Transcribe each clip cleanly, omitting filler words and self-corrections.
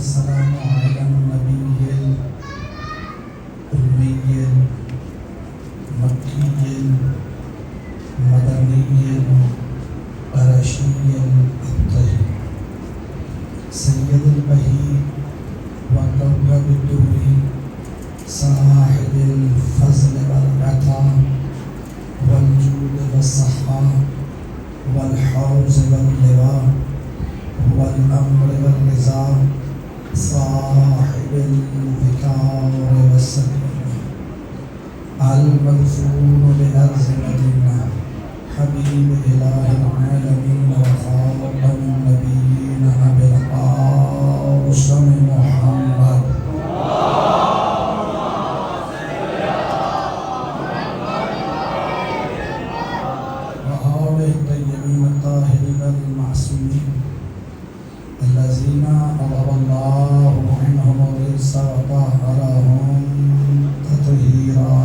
والسلام على النبي الأمي المكي المدني القرشي الأبطي سيد البهي وكوكب الدوري صاحب الفضل والعطاء والجود والصحاء والحوز واللواء والأمر والرضا صاحب الذكار والسكينة المدفون بأرض مدينة حبيب إله العالمين وخاتم النبيين أبي القاسم محمد وآله الطيبين الطاهرين المعصومين الذين أذهب الله عنهم الرجس وطهرهم تطهيرا.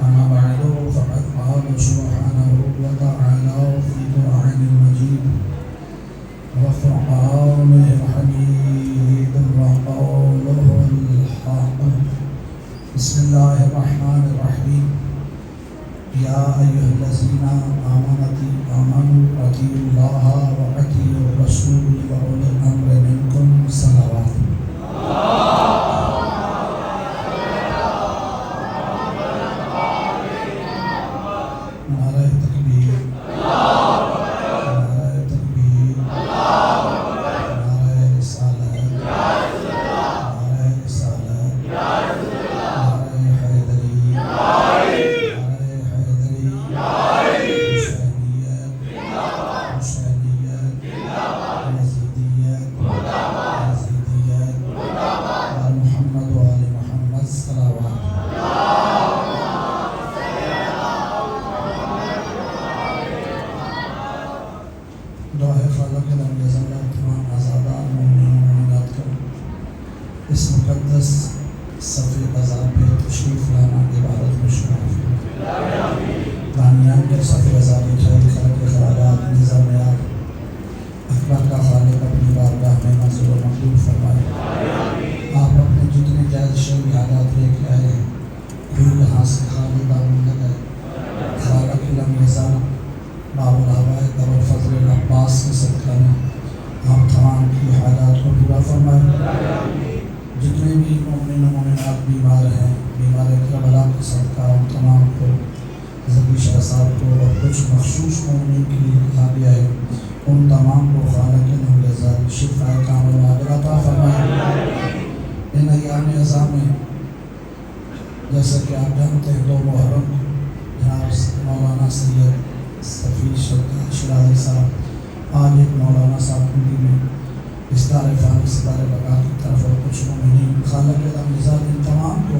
أما بعد فقد قال سبحانه وتعالى في القرآن المجيد وفرقانه الحميد وقوله الحق. بسم الله الرحمن الرحيم. يا أيها الذين آمنوا أطيعوا الله وأطيعوا الرسول وأولي الأمر منكم صلوات. نعرہ تکبیر، نعرہ تکبیر، نعرہ رسالت، نعرہ رسالت، نعرہ حیدری، اس مقدس صفی بازار پہ تشریف لانا عبادت میں شمار ہے. دانیال کے صفی بازار میں خیر خلق خیالات نظامیات اکبر کا خالق اپنی بارگاہ میں منظور و مقبول فرمائے. آپ اپنے جتنے جائز شرعی عادات لے کے آئے پھر یہاں سے خالی دامن نہ گئے. خالق علم نظام باب الحوائد اور فضل العباس کے صدقہ میں آپ تمام کی حالات کو پورا فرمائے. جتنے بھی مومن و مومنات بیمار ہیں بیمار کربلا کے صدقہ ان تمام کو ذکی شاہ صاحب کو اور کچھ مخصوص مومنین کے لیے لکھا گیا ہے ان تمام کو خالق نورزاد شفاء کامل عاجلہ عطا فرمائے. ان ایام اعظام میں جیسا کہ آپ جانتے ہیں 2 محرم جناب مولانا سید صفی شرازی صاحب آج ایک مولانا صاحب کنڈی میں استار فانی ستار بقا کی طرف اور کچھ مومنین خالق نورزاد ان تمام کو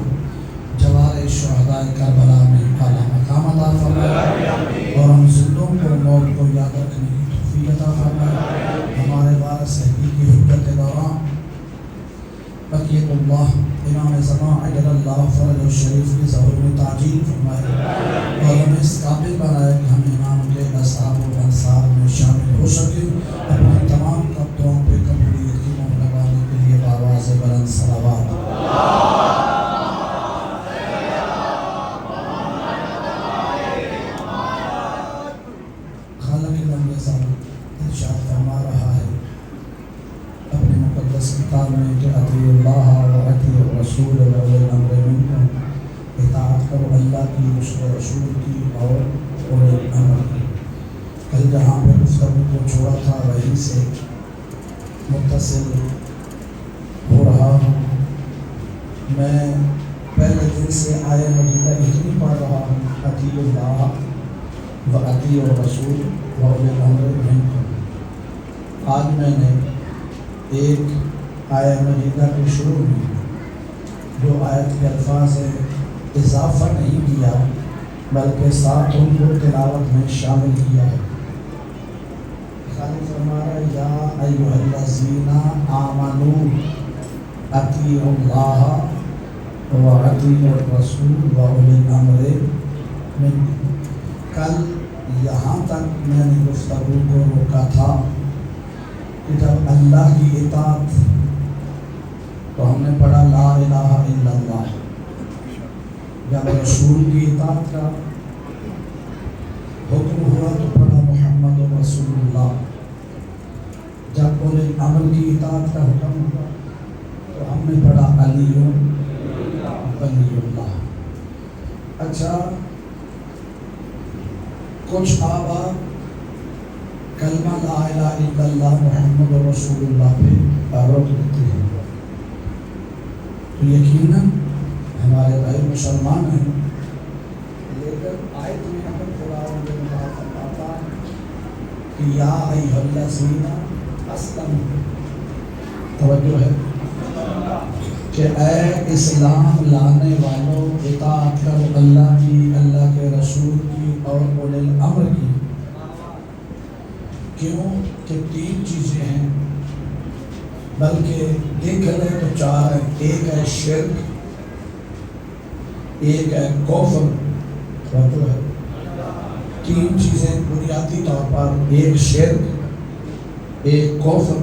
جوار شہداء کربلا میں اعلیٰ مقام عطا فرمائے اور ہم زندوں کو موت کو یاد رکھنے کی توفیق عطا فرمائے. ہمارے وارث حقیقی حجت دوران بقیت اللہ امام زمان عجل اللہ فرج الشریف کی ظہور میں تعجیل فرمائے اور ہمیں اس قابل بنائے کہ ہم امام کے اصحاب و انصار میں شامل ہو سکیں. اپنے تمام قبضوں پہ قبولیت کی مہر لگانے کے لیے بآواز بلند صلوات. خالق نورزاد ارشاد فرما رہا ہے اپنے مقدس کتاب میں کہ اطیعوا اللہ و اطیعوا الرسول واولی الامر منکم، اطاعت کرو اللہ کی اس کے رسول کی اور اولی الامر کی. کل جہاں پہ گفتگو کو چھوڑا تھا وہیں سے متصل ہو رہا ہوں. میں پہلے دن سے آیہ مجیدہ اتنی پڑھ رہا ہوں اطیعوا اللہ و اطیعوا الرسول واولی الامر منکم. آج میں نے ایک آیہ مجیدہ کے شروع میں جو آیت کے الفاظ ہیں اضافہ نہیں کیا بلکہ ساتھ ان کو تلاوت میں شامل کیا ہے. خالق فرما رہا ہے یا ایھا الذین آمنوا اطیعوا اللہ و اطیعوا الرسول و اولی الامر منکم. کل یہاں تک میں نے گفتگو کو روکا تھا کہ جب اللہ کی اطاعت تو ہم نے پڑھا لا الہ الا اللہ، جب رسول کی اطاعت کا حکم ہوا تو پڑھا محمد رسول اللہ، جب اولے الامر کی اطاعت کا حکم ہوا تو ہم نے پڑھا علی ولی اللہ۔ اچھا، کچھ آبا کلمہ لا الہ الا اللہ محمد رسول اللہ پہ روک دیتے ہیں، تو یقیناً ہمارے بھائی مسلمان ہیں، لیکن آیت میں ہمیں قرآن میں فرماتا کہ یا ایھا الذین اسلموا، توجہ ہے کہ اے اسلام لانے والوں اطاعت کرو اللہ کی، اللہ کے رسول کی اور اولے الامر کی۔ کیوں کہ تین چیزیں ہیں، بلکہ دیکھ لیں تو چار ہیں، ایک ہے شرک، ایک ہے کفر، توجہ ہے، تین چیزیں بنیادی طور پر، ایک شرک، ایک کفر،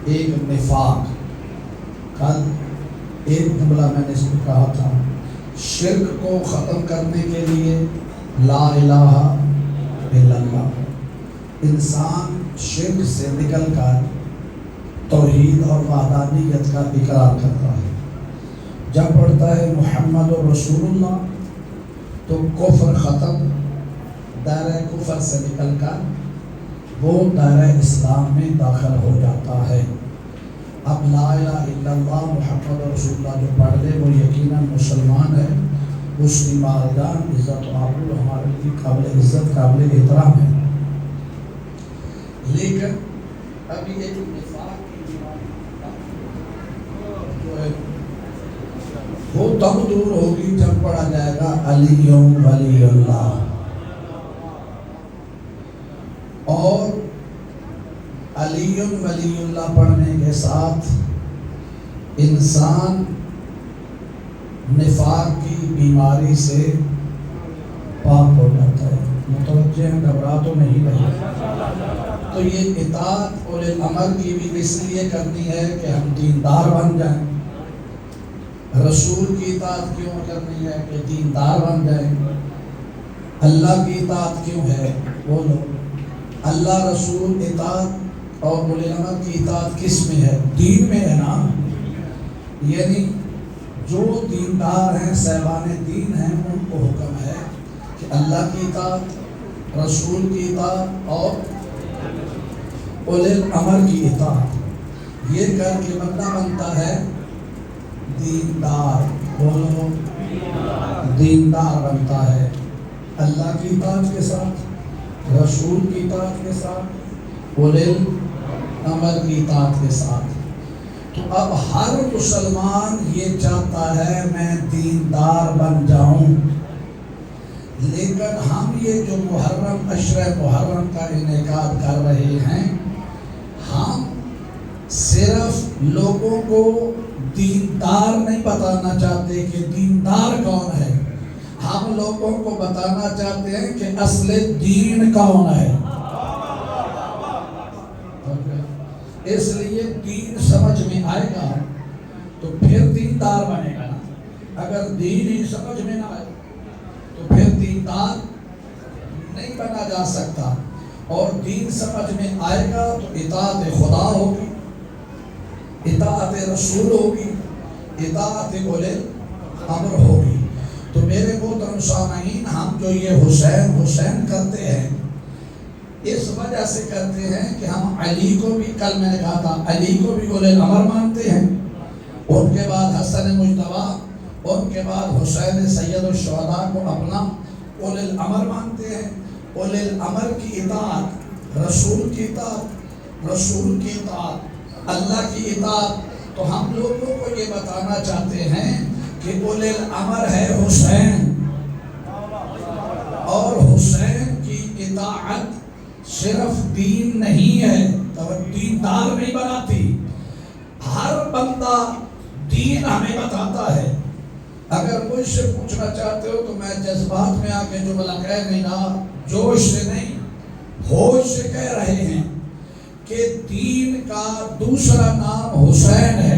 ایک نفاق۔ کل ایک جملہ میں نے اس میں کہا تھا، شرک کو ختم کرنے کے لیے لا الہ الا اللہ، انسان شرک سے نکل کر توحید اور وحدانیت کا اقرار کرتا ہے، جب پڑھتا ہے محمد رسول اللہ تو کفر ختم، دائرہ کفر سے نکل کر وہ دائرہ اسلام میں داخل ہو جاتا ہے۔ اب لا الہ الا اللہ محمد رسول اللہ جو پڑھ لے وہ یقیناً مسلمان ہے، اس کی مالدان عزت و آبرو ہمارے لیے قابل عزت قابل احترام ہے، لیکن ابھی ایک نفاق کی جو ہے وہ تب دور ہوگی جب پڑھا جائے گا علی ولی اللہ، اور علی ولی اللہ پڑھنے کے ساتھ انسان نفاق کی بیماری سے پاک ہو جاتا ہے۔ متوجہ ہیں، گھبرا تو نہیں رہے؟ تو یہ اطاعت اولے الامر کی بھی اس لیے کرنی ہے کہ ہم دیندار بن جائیں۔ رسول کی اطاعت کیوں کرنی ہے؟ کہ دیندار بن جائیں۔ اللہ کی اطاعت کیوں ہے؟ بولو، اللہ رسول اطاعت اور اولے الامر کی اطاعت کس میں ہے؟ دین میں ہے نا، یعنی جو دیندار ہیں، صاحبان دین ہیں، ان کو حکم ہے کہ اللہ کی اطاعت، رسول کی اطاعت اور اولے الامر کی اطاعت، یہ کر کے بندہ بنتا ہے دیندار۔ بولو، دیندار بنتا ہے اللہ کی اطاعت کے ساتھ، رسول کی اطاعت کے ساتھ، اولے الامر کی اطاعت کے ساتھ۔ تو اب ہر مسلمان یہ چاہتا ہے میں دیندار بن جاؤں، لیکن ہم یہ جو محرم، عشرہ محرم کا انعقاد کر رہے ہیں، ہم صرف لوگوں کو دیندار نہیں بتانا چاہتے کہ دیندار کون ہے، ہم لوگوں کو بتانا چاہتے ہیں کہ اصل دین کون ہے۔ اس لیے دین سمجھ میں آئے گا تو پھر دیندار بنے گا نا، اگر دین ہی سمجھ میں نہ آئے تو پھر دیندار نہیں بنا جا سکتا، اور دین سمجھ میں آئے گا تو اطاعت خدا ہوگی، اطاعت رسول ہوگی، اطاعت اولے الامر ہوگی۔ تو میرے محترم سامعین، ہم جو یہ حسین حسین کرتے ہیں، اس وجہ سے کرتے ہیں کہ ہم علی کو بھی، کل میں نے کہا تھا، علی کو بھی اولے الامر مانتے ہیں، ان کے بعد حسن مجتبیٰ، ان کے بعد حسین سید الشہداء کو اپنا اولے الامر مانتے ہیں۔ اولے الامر کی اطاعت، رسول کی اطاعت، رسول کی اطاعت، اللہ کی اطاعت، تو ہم لوگوں کو یہ بتانا چاہتے ہیں کہ اولے الامر ہے حسین، اور حسین کی اطاعت صرف دین نہیں ہے، دیندار نہیں بناتی۔ ہر بندہ دین ہمیں بتاتا ہے، اگر مجھ سے پوچھنا چاہتے ہو تو میں جذبات میں آ کے جملہ کہہ نہیں رہا، جوش سے نہیں، ہوش سے کہہ رہے ہیں کہ دین کا دوسرا نام حسین ہے۔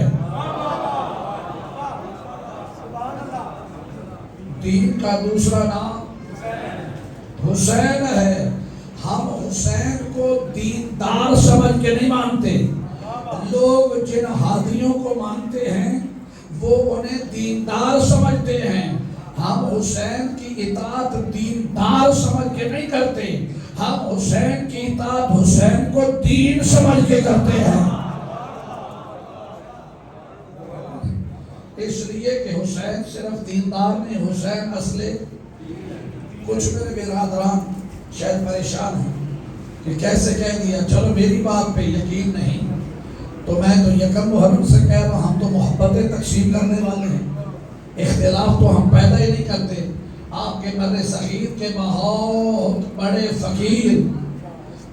دین کا دوسرا نام حسین ہے۔ ہم حسین کو دیندار سمجھ کے نہیں مانتے۔ لوگ جن ہادیوں کو مانتے ہیں وہ انہیں دیندار سمجھتے ہیں۔ ہم حسین کی اطاعت دیندار سمجھ کے نہیں کرتے، ہم حسین کی اطاعت حسین کو دین سمجھ کے کرتے ہیں۔ اس لیے کہ حسین صرف دیندار نہیں، حسین اصل۔ کچھ میرے برادران شاید پریشان ہیں کہ کیسے کہہ دیا، چلو میری بات پہ یقین نہیں تو میں تو یکم محرم سے کہہ رہا ہوں، ہم تو محبتیں تقسیم کرنے والے ہیں، اختلاف تو ہم پیدا ہی نہیں کرتے۔ آپ کے بر صغیر کے بہت بڑے فقیر،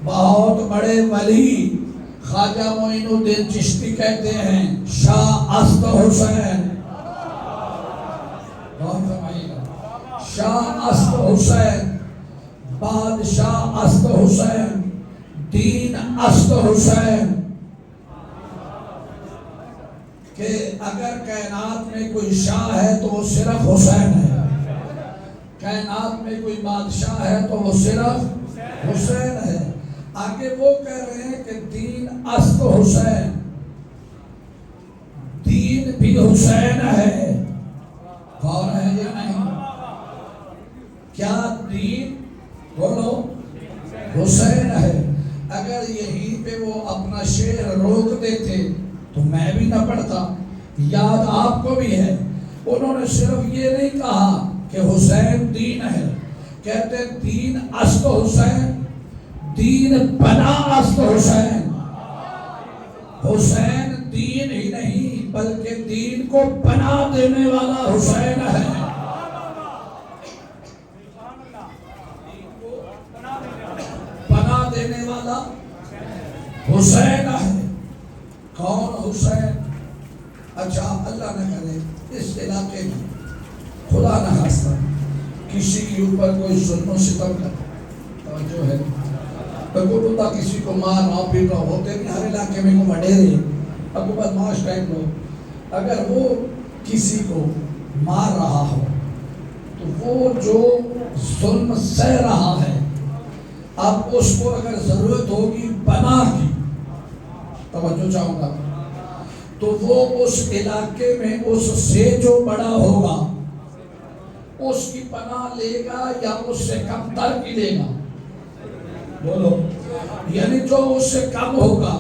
بہت بڑے ولی خواجہ معین الدین چشتی کہتے ہیں شاہ است حسین، شاہ است حسین، بادشاہ است حسین، دین است حسین، کہ اگر کائنات میں کوئی شاہ ہے تو وہ صرف حسین ہے، کائنات میں کوئی بادشاہ ہے تو وہ صرف حسین ہے۔ آگے وہ کہہ رہے ہیں کہ دین است حسین، دین بھی حسین ہے۔ کون ہے یا نہیں؟ کیا دین بولو حسین ہے؟ اگر یہیں پہ وہ اپنا شعر روک دیتے تو میں بھی نہ پڑھتا، یاد آپ کو بھی ہے۔ انہوں نے صرف یہ نہیں کہا کہ حسین دین ہے، کہتے دین است حسین، دین بنا است حسین۔ حسین دین ہی نہیں بلکہ دین کو بنا دینے والا حسین ہے۔ بنا دینے والا حسین ہے۔ کون حسین؟ اچھا اللہ نہ کرے اس علاقے میں خدا نہ خواستہ کسی کے اوپر کوئی ظلم و ستم کا توجہ ہے، کوئی بندہ کسی کو مار رہا پیٹ رہا ہوتے نہیں، ہر علاقے میں کو وڈیرے اب بدماش ٹائپ لوگ، اگر وہ کسی کو مار رہا ہو تو وہ جو ظلم سہ رہا ہے، اب اس کو اگر ضرورت ہوگی پناہ کی، توجہ چاہوں گا، تو وہ اس علاقے میں اس سے جو بڑا ہوگا اس کی پناہ لے گا یا اس سے کم تر کی لے گا؟ بولو، یعنی جو اس سے کم ہوگا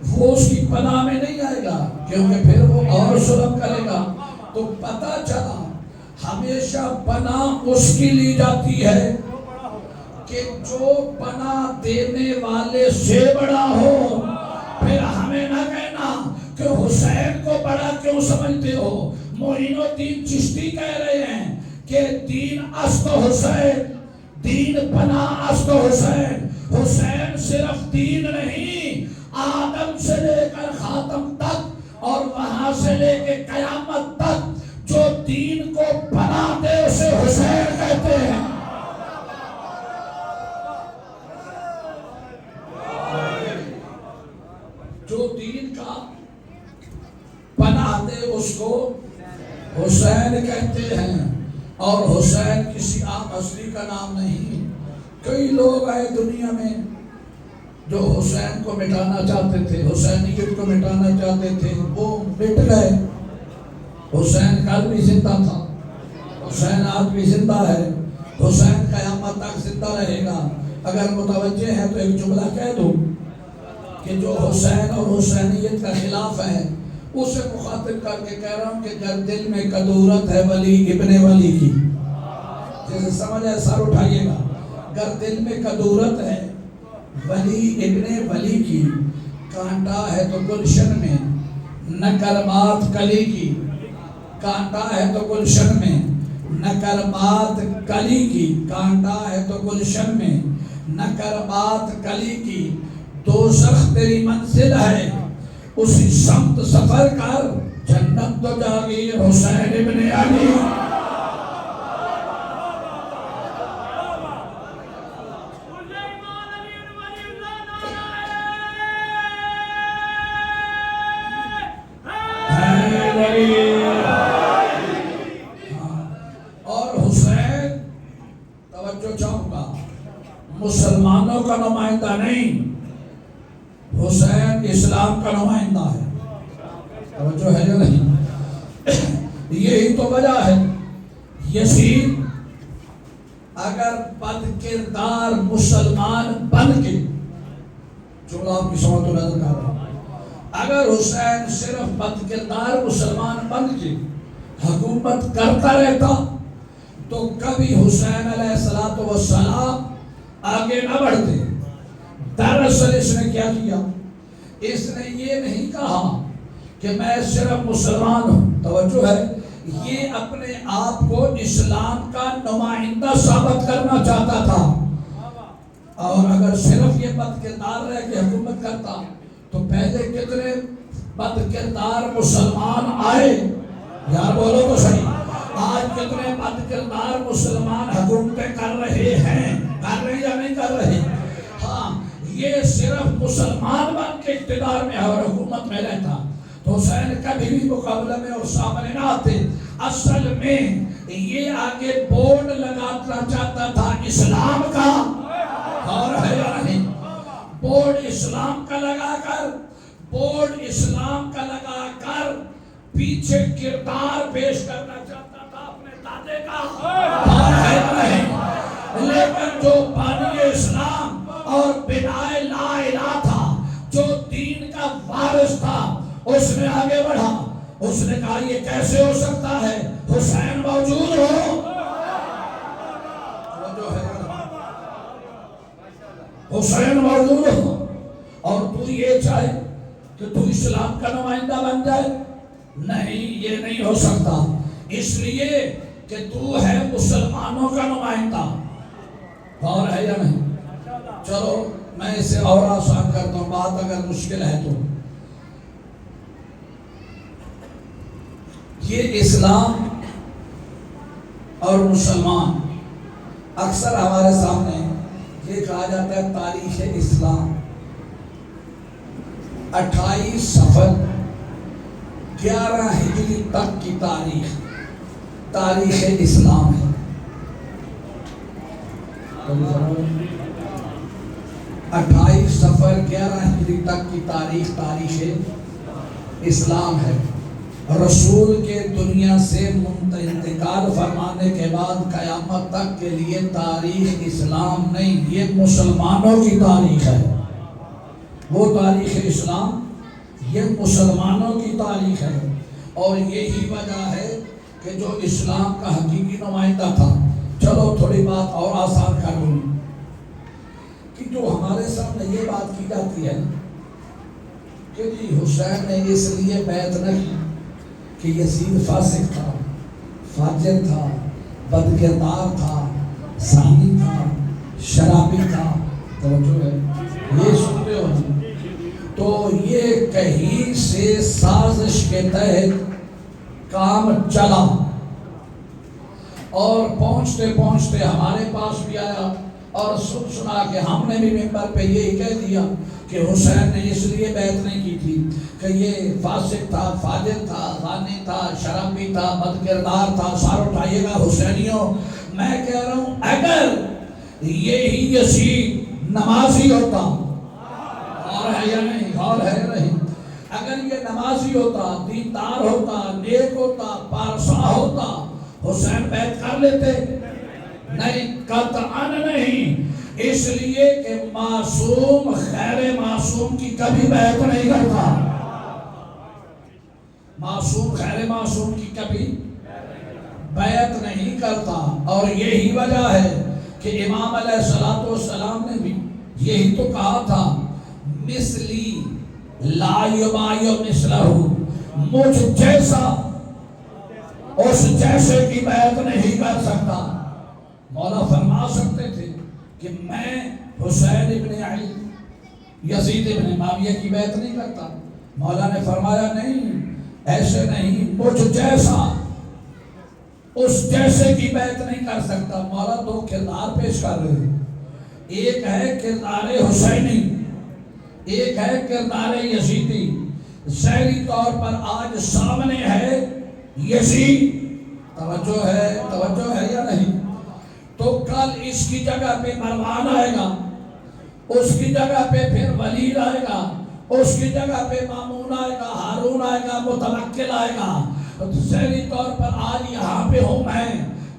وہ اس کی پناہ میں نہیں آئے گا، کیونکہ پھر وہ اور ظلم کرے گا۔ تو پتہ چلا ہمیشہ پناہ اس کی لی جاتی ہے کہ جو پناہ دینے والے سے بڑا ہو۔ پھر ہمیں نہ کہنا کہ حسین کو بڑا کیوں سمجھتے ہو۔ معین الدین چشتی کہہ رہے ہیں کہ دین است حسین، دین پناہ است حسین۔ حسین صرف دین نہیں، آدم سے لے کر خاتم تک اور وہاں سے لے کے قیامت تک جو دین کو پناہ دے اسے حسین کہتے ہیں۔ جو دین کا پناہ دے اس کو حسین کہتے ہیں، اور حسین کسی عام ہستی کا نام نہیں۔ کئی لوگ آئے دنیا میں جو حسین کو مٹانا چاہتے تھے، حسینیت کو مٹانا چاہتے تھے، وہ مٹ گئے۔ حسین کل بھی زندہ تھا، حسین آج بھی زندہ ہے، حسین قیامت تک زندہ رہے گا۔ اگر متوجہ ہے تو ایک جملہ کہہ دوں کہ جو حسین اور حسینیت کا خلاف ہے اسے مخاطب کر کے کہہ رہا ہوں کہ گر دل میں کدورت ہے ولی ابن ولی کی، جیسے سمجھ ہے سر اٹھائیے گا، گر دل میں کدورت ہے ولی ابن ولی کی، کانٹا ہے تو گلشن میں نہ کرمات کلی کی، کانٹا ہے تو گلشن میں نہ کرمات کلی کی، کانٹا ہے تو گلشن میں نہ کرمات کلی کی، دوزخ تیری منزل ہے اسی سمت سفر کر جنت تو جاگیر حسین ابن علی. اور حسین توجہ چاہوں گا مسلمانوں کا نمائندہ نہیں، حسین اسلام کا نمائندہ ہے. توجہ ہے یا نہیں؟ یہی تو وجہ ہے یزید اگر بد کردار مسلمان بن کے، جو آپ کی سمجھ تو نظر کر رہا ہوں، اگر حسین صرف بد کردار مسلمان بن کے حکومت کرتا رہتا تو کبھی حسین علیہ السلام آگے نہ بڑھتے. دراصل اس نے کیا کیا؟ اس نے یہ نہیں کہا کہ میں صرف مسلمان ہوں، توجہ ہے، یہ اپنے آپ کو اسلام کا نمائندہ ثابت کرنا چاہتا تھا. اور اگر صرف یہ بد کردار رہ کے حکومت کرتا تو پہلے کتنے بد کردار مسلمان آئے، یار بولو تو صحیح. آج کتنے بد کردار مسلمان حکومتیں کر رہے ہیں یا نہیں کر رہے؟ ہاں، یہ صرف مسلمان بن کے اقتدار میں اور حکومت میں رہتا تو حسین کبھی بھی مقابلہ میں اور سامنے نہ آتے. اصل میں یہ آگے بورڈ لگانا چاہتا تھا اسلام کا، اور ہے یا نہیں؟ بورڈ اسلام کا لگا کر، بورڈ اسلام کا لگا کر پیچھے کردار پیش کرنا چاہتا تھا اپنے دادے کا، اور ہے یا نہیں؟ لیکن جو بانی اسلام اور بنائے لا الہ تھا، جو دین کا وارث تھا، اس نے آگے بڑھا. اس نے کہا یہ کیسے ہو سکتا ہے حسین موجود ہو. حسین موجود ہو اور تو یہ چاہے کہ تو اسلام کا نمائندہ بن جائے. نہیں، یہ نہیں ہو سکتا، اس لیے کہ تو ہے مسلمانوں کا نمائندہ. اور ہے یا نہیں؟ چلو میں اسے اور آسان کرتا ہوں، بات اگر مشکل ہے تو. یہ اسلام اور مسلمان، اکثر ہمارے سامنے یہ کہا جاتا ہے تاریخ اسلام 28 صفر 11 ہجری تک کی تاریخ اسلام ہے. 28 صفر 11 ہجری تک کی تاریخ اسلام ہے. رسول کے دنیا سے انتقال فرمانے کے بعد قیامت تک کے لیے تاریخ اسلام نہیں، یہ مسلمانوں کی تاریخ ہے. وہ تاریخ اسلام یہ مسلمانوں کی تاریخ ہے. اور یہی وجہ ہے کہ جو اسلام کا حقیقی نمائندہ تھا. چلو تھوڑی بات اور آسان کر دوں کہ جو ہمارے سامنے یہ بات کی جاتی ہے کہ جی حسین نے اس لیے بیعت نہ کی کہ یزید فاسق تھا، فاجر تھا، بد کردار تھا، زانی تھا، شرابی تھا. توجہ ہے، یہ سنتے ہو تو یہ کہیں سے سازش کے تحت کام چلا اور پہنچتے پہنچتے ہمارے پاس بھی آیا اور سنا کہ ہم نے بھی ممبر پہ یہی کہہ دیا کہ حسین نے اس لیے بیعت نہیں کی تھی کہ یہ فاسق تھا، فاجر تھا، زانی تھا، شرابی تھا، بد کردار تھا. سار اٹھائیے گا حسینیوں، میں کہہ رہا ہوں اگر یہی یزید نمازی ہوتا، اور ہے یا نہیں، اور ہے یا نہیں، اگر یہ نمازی ہوتا، دیندار ہوتا، نیک ہوتا، پارسا ہوتا، حسین بیعت کر لیتے؟ نہیں، قطعاً نہیں. اس لیے کہ معصوم غیر معصوم کی کبھی بیعت نہیں کرتا. معصوم غیر معصوم کی کبھی بیعت نہیں کرتا. اور یہی وجہ ہے کہ امام علیہ السلام نے بھی یہی تو کہا تھا، مثلی لا یبایع مثلہ، مجھ جیسا اس جیسے کی بیعت نہیں کر سکتا. مولا فرما سکتے تھے کہ میں حسین ابن علی یزید ابن معاویہ کی بیعت نہیں کرتا. مولا نے فرمایا نہیں، ایسے نہیں، مجھ جیسا اس جیسے کی بیعت نہیں کر سکتا۔ مولا دو کردار پیش کر رہے ہیں، ایک ہے کردار حسینی، ایک ہے کردار یزیدی۔ ظاہری طور پر آج سامنے ہے یزید، توجہ ہے یا نہیں؟ تو کل اس کی جگہ پہ مروان آئے گا، اس کی جگہ پہ پھر ولید آئے گا، اس کی جگہ پہ مامون آئے گا، ہارون آئے گا، متوکل آئے گا۔ ظاہری طور پر آج یہاں پہ ہوں میں،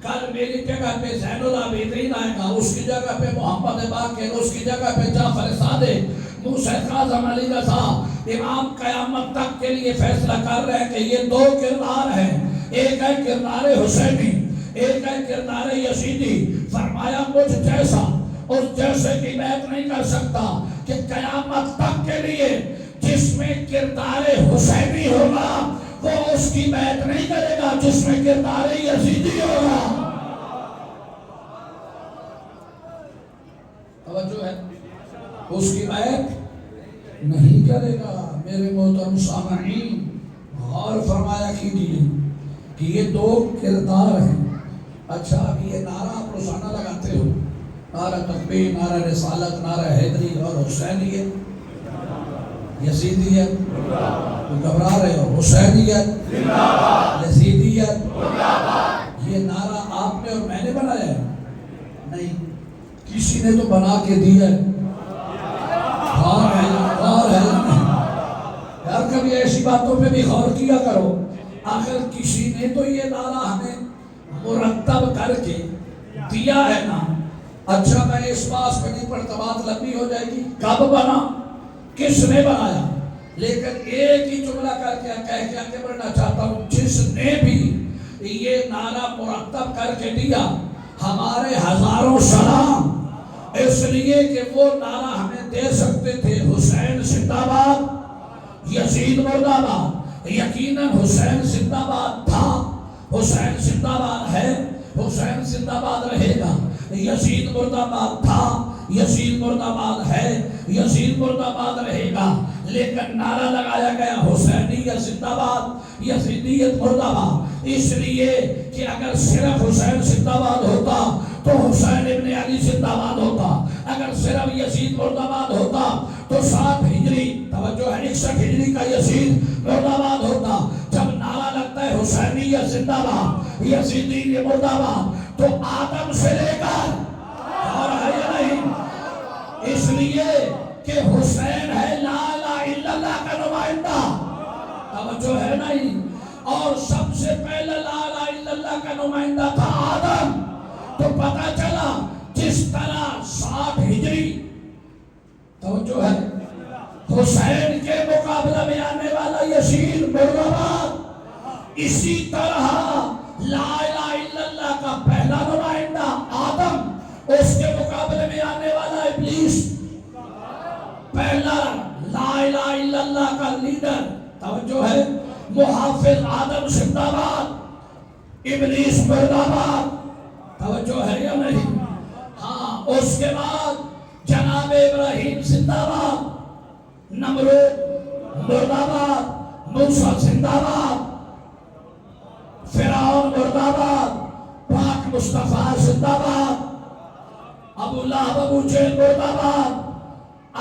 کل میری جگہ پہ زین العابدین آئے گا، اس کی جگہ پہ محمد باقر، اس کی جگہ پہ جعفر صادق، موسیٰ کاظم، علی رضا۔ امام قیامت تک کے لیے فیصلہ کر رہے ہیں کہ یہ دو کردار ہیں، ایک ہے کردار حسینی، ایک ہے کردار یزیدی۔ فرمایا مجھ جیسا اس جیسے کی بیعت نہیں کر سکتا، کہ قیامت تک کے لیے جس میں کردار حسینی ہوگا وہ اس کی بیعت نہیں کرے گا جس میں کردار یزیدی ہوگا۔ توجہ ہے، اس کی بیعت نہیں کرے گا۔ میرے محترم سامعین، غور فرمایا کیجیے کہ یہ دو کردار ہیں۔ اچھا، اب یہ نعرہ آپ روزانہ لگاتے ہو، نعرہ تکبیر، نعرہ رسالت، نعرہ حیدری اور حسینیت، یزیدیت، تو گھبرا رہے ہو، حسینیت، یزیدیت، یہ نعرہ آپ نے اور میں نے بنایا ہے؟ نہیں، کسی نے تو بنا کے دیا ہے۔ غور ہے یار، کبھی ایسی باتوں پہ بھی غور کیا کرو۔ آخر کسی نے تو یہ نعرہ ہمیں مرتب کر کے دیا ہے نا۔ اچھا، میں اس بات پہ نہیں پڑھتا، بات لمبی ہو جائے گی۔ کب بنا، کس نے بنایا، لیکن ایک ہی جملہ کر کے کہہ کے آگے بڑھنا چاہتا ہوں، جس نے بھی یہ نعرہ مرتب کر کے دیا، ہمارے ہزاروں سلام، اس لیے کہ وہ نعرہ ہمیں دے سکتے تھے حسین زندہ باد، یزید مردہ باد۔ یقیناً حسین زندہ باد تھا، حسین زندہ باد ہے، حسین زندہ باد رہے گا۔ یزید مردہ باد تھا، یزید مردہ باد ہے، یزید مردہ باد رہے گا۔ لیکن نعرہ لگایا گیا حسینیت زندہ باد، یزیدیت مردہ باد، اس لیے کہ اگر صرف حسین زندہ باد ہوتا تو حسین ابن علی زندہ باد ہوتا، اگر صرف یزید مردہ باد ہوتا تو 7 ہجری، توجہ ہے، 61 ہجری کا یزید مردہ باد ہوتا۔ جب نعرہ لگتا ہے حسینیت زندہ باد، یزیدیت مردہ باد، تو آدم سے لے کر، اور ہے یا نہیں، اس لیے کہ حسین ہے لا الہ الا اللہ کا نمائندہ، توجہ ہے نہیں، اور سب سے پہلے لا الہ الا اللہ کا نمائندہ تھا آدم۔ تو پتہ چلا جس طرح 7 ہجری، توجہ ہے، حسین کے مقابلہ میں آنے والا یزید مردہ باد، اسی طرح لا الہ الا اللہ کا پہلا نمائندہ آدم، اس کے مقابلے میں آنے والا ابلیس، پہلا لا الہ الا اللہ کا لیڈر، توجہ ہے، محافظ آدم زندہ باد، ابلیس مردہ باد، توجہ ہے یا نہیں؟ ہاں، اس کے بعد جناب ابراہیم زندہ باد، نمرود مردہ باد، موسیٰ زندہ باد، فرعون مردہ باد، پاک مصطفیٰ زندہ باد، ابو لہب ابو جہل مردہ باد،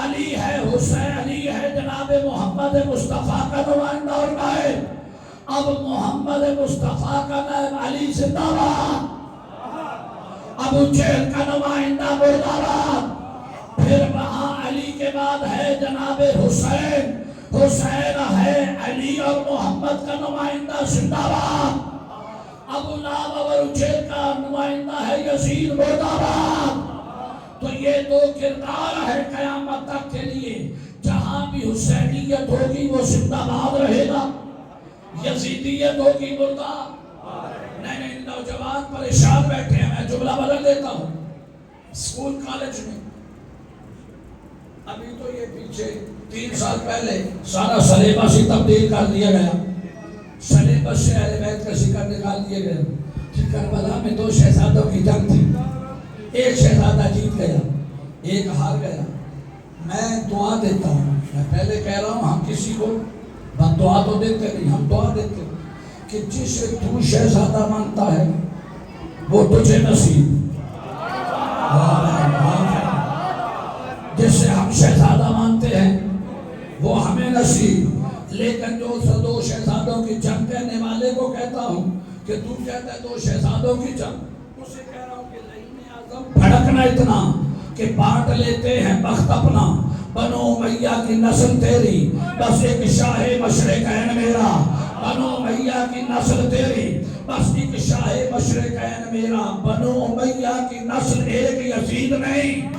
علی ہے، حسین علی ہے، جناب محمد مصطفیٰ کا نمائندہ اور نائب، اب محمد مصطفیٰ کا نائب علی زندہ باد، ابو جہل کا نمائندہ مردہ باد، پھر وہاں علی کے بعد ہے جناب حسین، حسین ہے، علی اور محمد کا نمائندہ زندہ باد، ابو لہب اور جہل کا نمائندہ ہے یزید مردہ باد۔ تو یہ دو کردار ہے قیامت تک کے لیے، جہاں بھی حسینیت ہوگی وہ زندہ باد رہے گا، یزیدیت ہوگی مردہ۔ نہیں، نوجوان پریشان بیٹھے ہیں، میں جملہ بدل دیتا ہوں۔ اسکول کالج میں ابھی تو یہ پیچھے 3 سال پہلے سارا سلیبس ہی تبدیل کر دیا گیا، سلیبس سے اہل بیت کا ذکر نکال دیا گیا کہ کربلا میں 2 شہزادوں کی جنگ تھی، ایک شہزادہ جیت گیا، ایک ہار گیا۔ میں دعا دیتا ہوں، میں پہلے کہہ رہا ہوں، ہم کسی کو بد دعا تو دیتے نہیں، ہم دعا دیتے ہیں کہ جسے تو شہزادہ مانتا ہے وہ تجھے نصیب، جسے ہم شہزادہ مانتے ہیں وہ ہمیں نصیب۔ لیکن جو دو شہزادوں کی جنگ کہنے والے کو کہتا ہوں کہ تو کہتا ہے دو شہزادوں کی جنگ، اسے کہہ رہا ہوں کہ لعین اعظم بھڑکنا اتنا کہ بانٹ لیتے ہیں بخت اپنا، بنو امیہ کی نسل تیری بس ایک شاہ مشرقین میرا، بنو امیہ کی نسل تیری بس ایک شاہ مشرقین میرا، بنو امیہ کی نسل ایک یزید نہیں،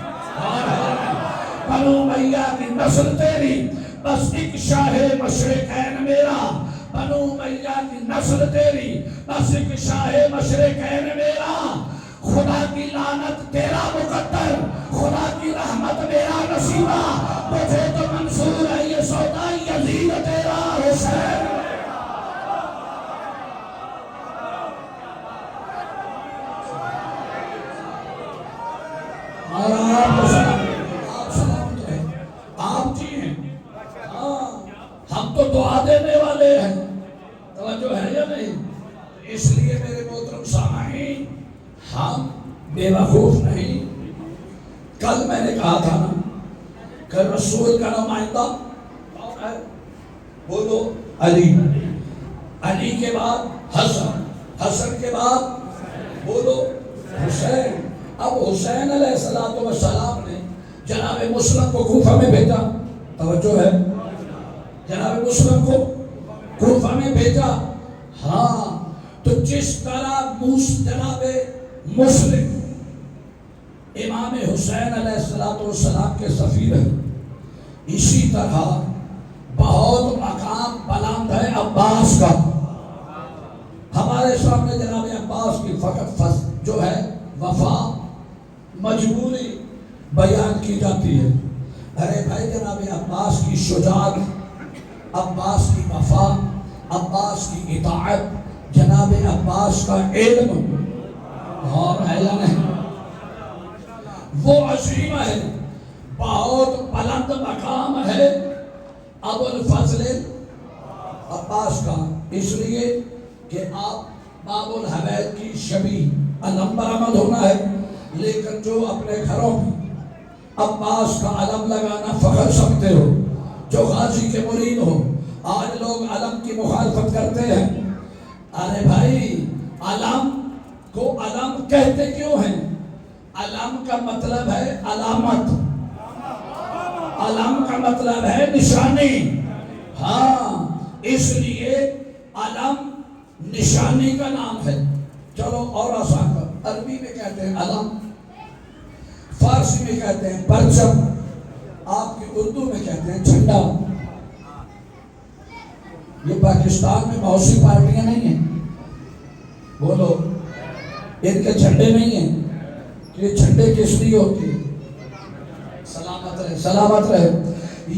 بنو امیہ کی نسل تیری بس ایک شاہ مشرقین میرا، بنو امیہ کی نسل تیری بس ایک شاہ مشرقین میرا، خدا کی لعنت تیرا مقدر، خدا کی رحمت میرا نصیبہ، مجھے تو منصور ہے یہ سودا یزید تیرا حسین۔ آپ سلامت ہیں، آپ جی ہیں، ہم تو دعا دینے والے ہیں، توجہ ہے یا نہیں؟ اس لیے میرے محترم سامعین، ہم بے وقوف نہیں۔ کل میں نے کہا تھا نا کہ رسول کا نمائندہ کون ہے؟ بولو علی، علی کے بعد حسن، حسن کے بعد بولو حسین۔ اب حسین علیہ السلام نے جناب مسلم کو کوفہ میں بھیجا، توجہ ہے، جناب مسلم کو کوفہ میں بھیجا۔ ہاں تو جس طرح جناب مسلم امام حسین علیہ السلام کے سفیر ہیں، اسی طرح بہت مقام بلند ہے عباس کا۔ ہمارے سامنے جناب عباس کی فقط جو ہے وفا مجبوری بیان کی جاتی ہے۔ ارے بھائی جناب عباس کی شجاعت، عباس کی وفا، عباس کی اطاعت، جناب عباس کا علم اور ہے یا نہیں، وہ عظیم ہے، بہت بلند مقام ہے ابو الفضل عباس کا، اس لیے کہ آپ باب الحوید کی شبیہ علم برآمد ہونا ہے، لیکن جو اپنے گھروں میں عباس کا علم لگانا فخر سمجھتے ہو، جو غازی کے مرید ہو، آج لوگ علم کی مخالفت کرتے ہیں۔ ارے بھائی علم کو علم کہتے کیوں ہیں؟ علم کا مطلب ہے علامت، علم کا مطلب ہے نشانی، ہاں اس لیے علم نشانی کا نام ہے۔ چلو اور آسان کر، عربی میں کہتے ہیں علم، فارسی میں کہتے ہیں پرچم، آپ کی اردو میں کہتے ہیں جھنڈا۔ یہ پاکستان میں بہت سی پارٹیاں نہیں ہیں، بولو ان کے جھنڈے نہیں ہیں، یہ جھنڈے کس لیے ہوتے ہیں؟ سلامت رہے، سلامت رہے،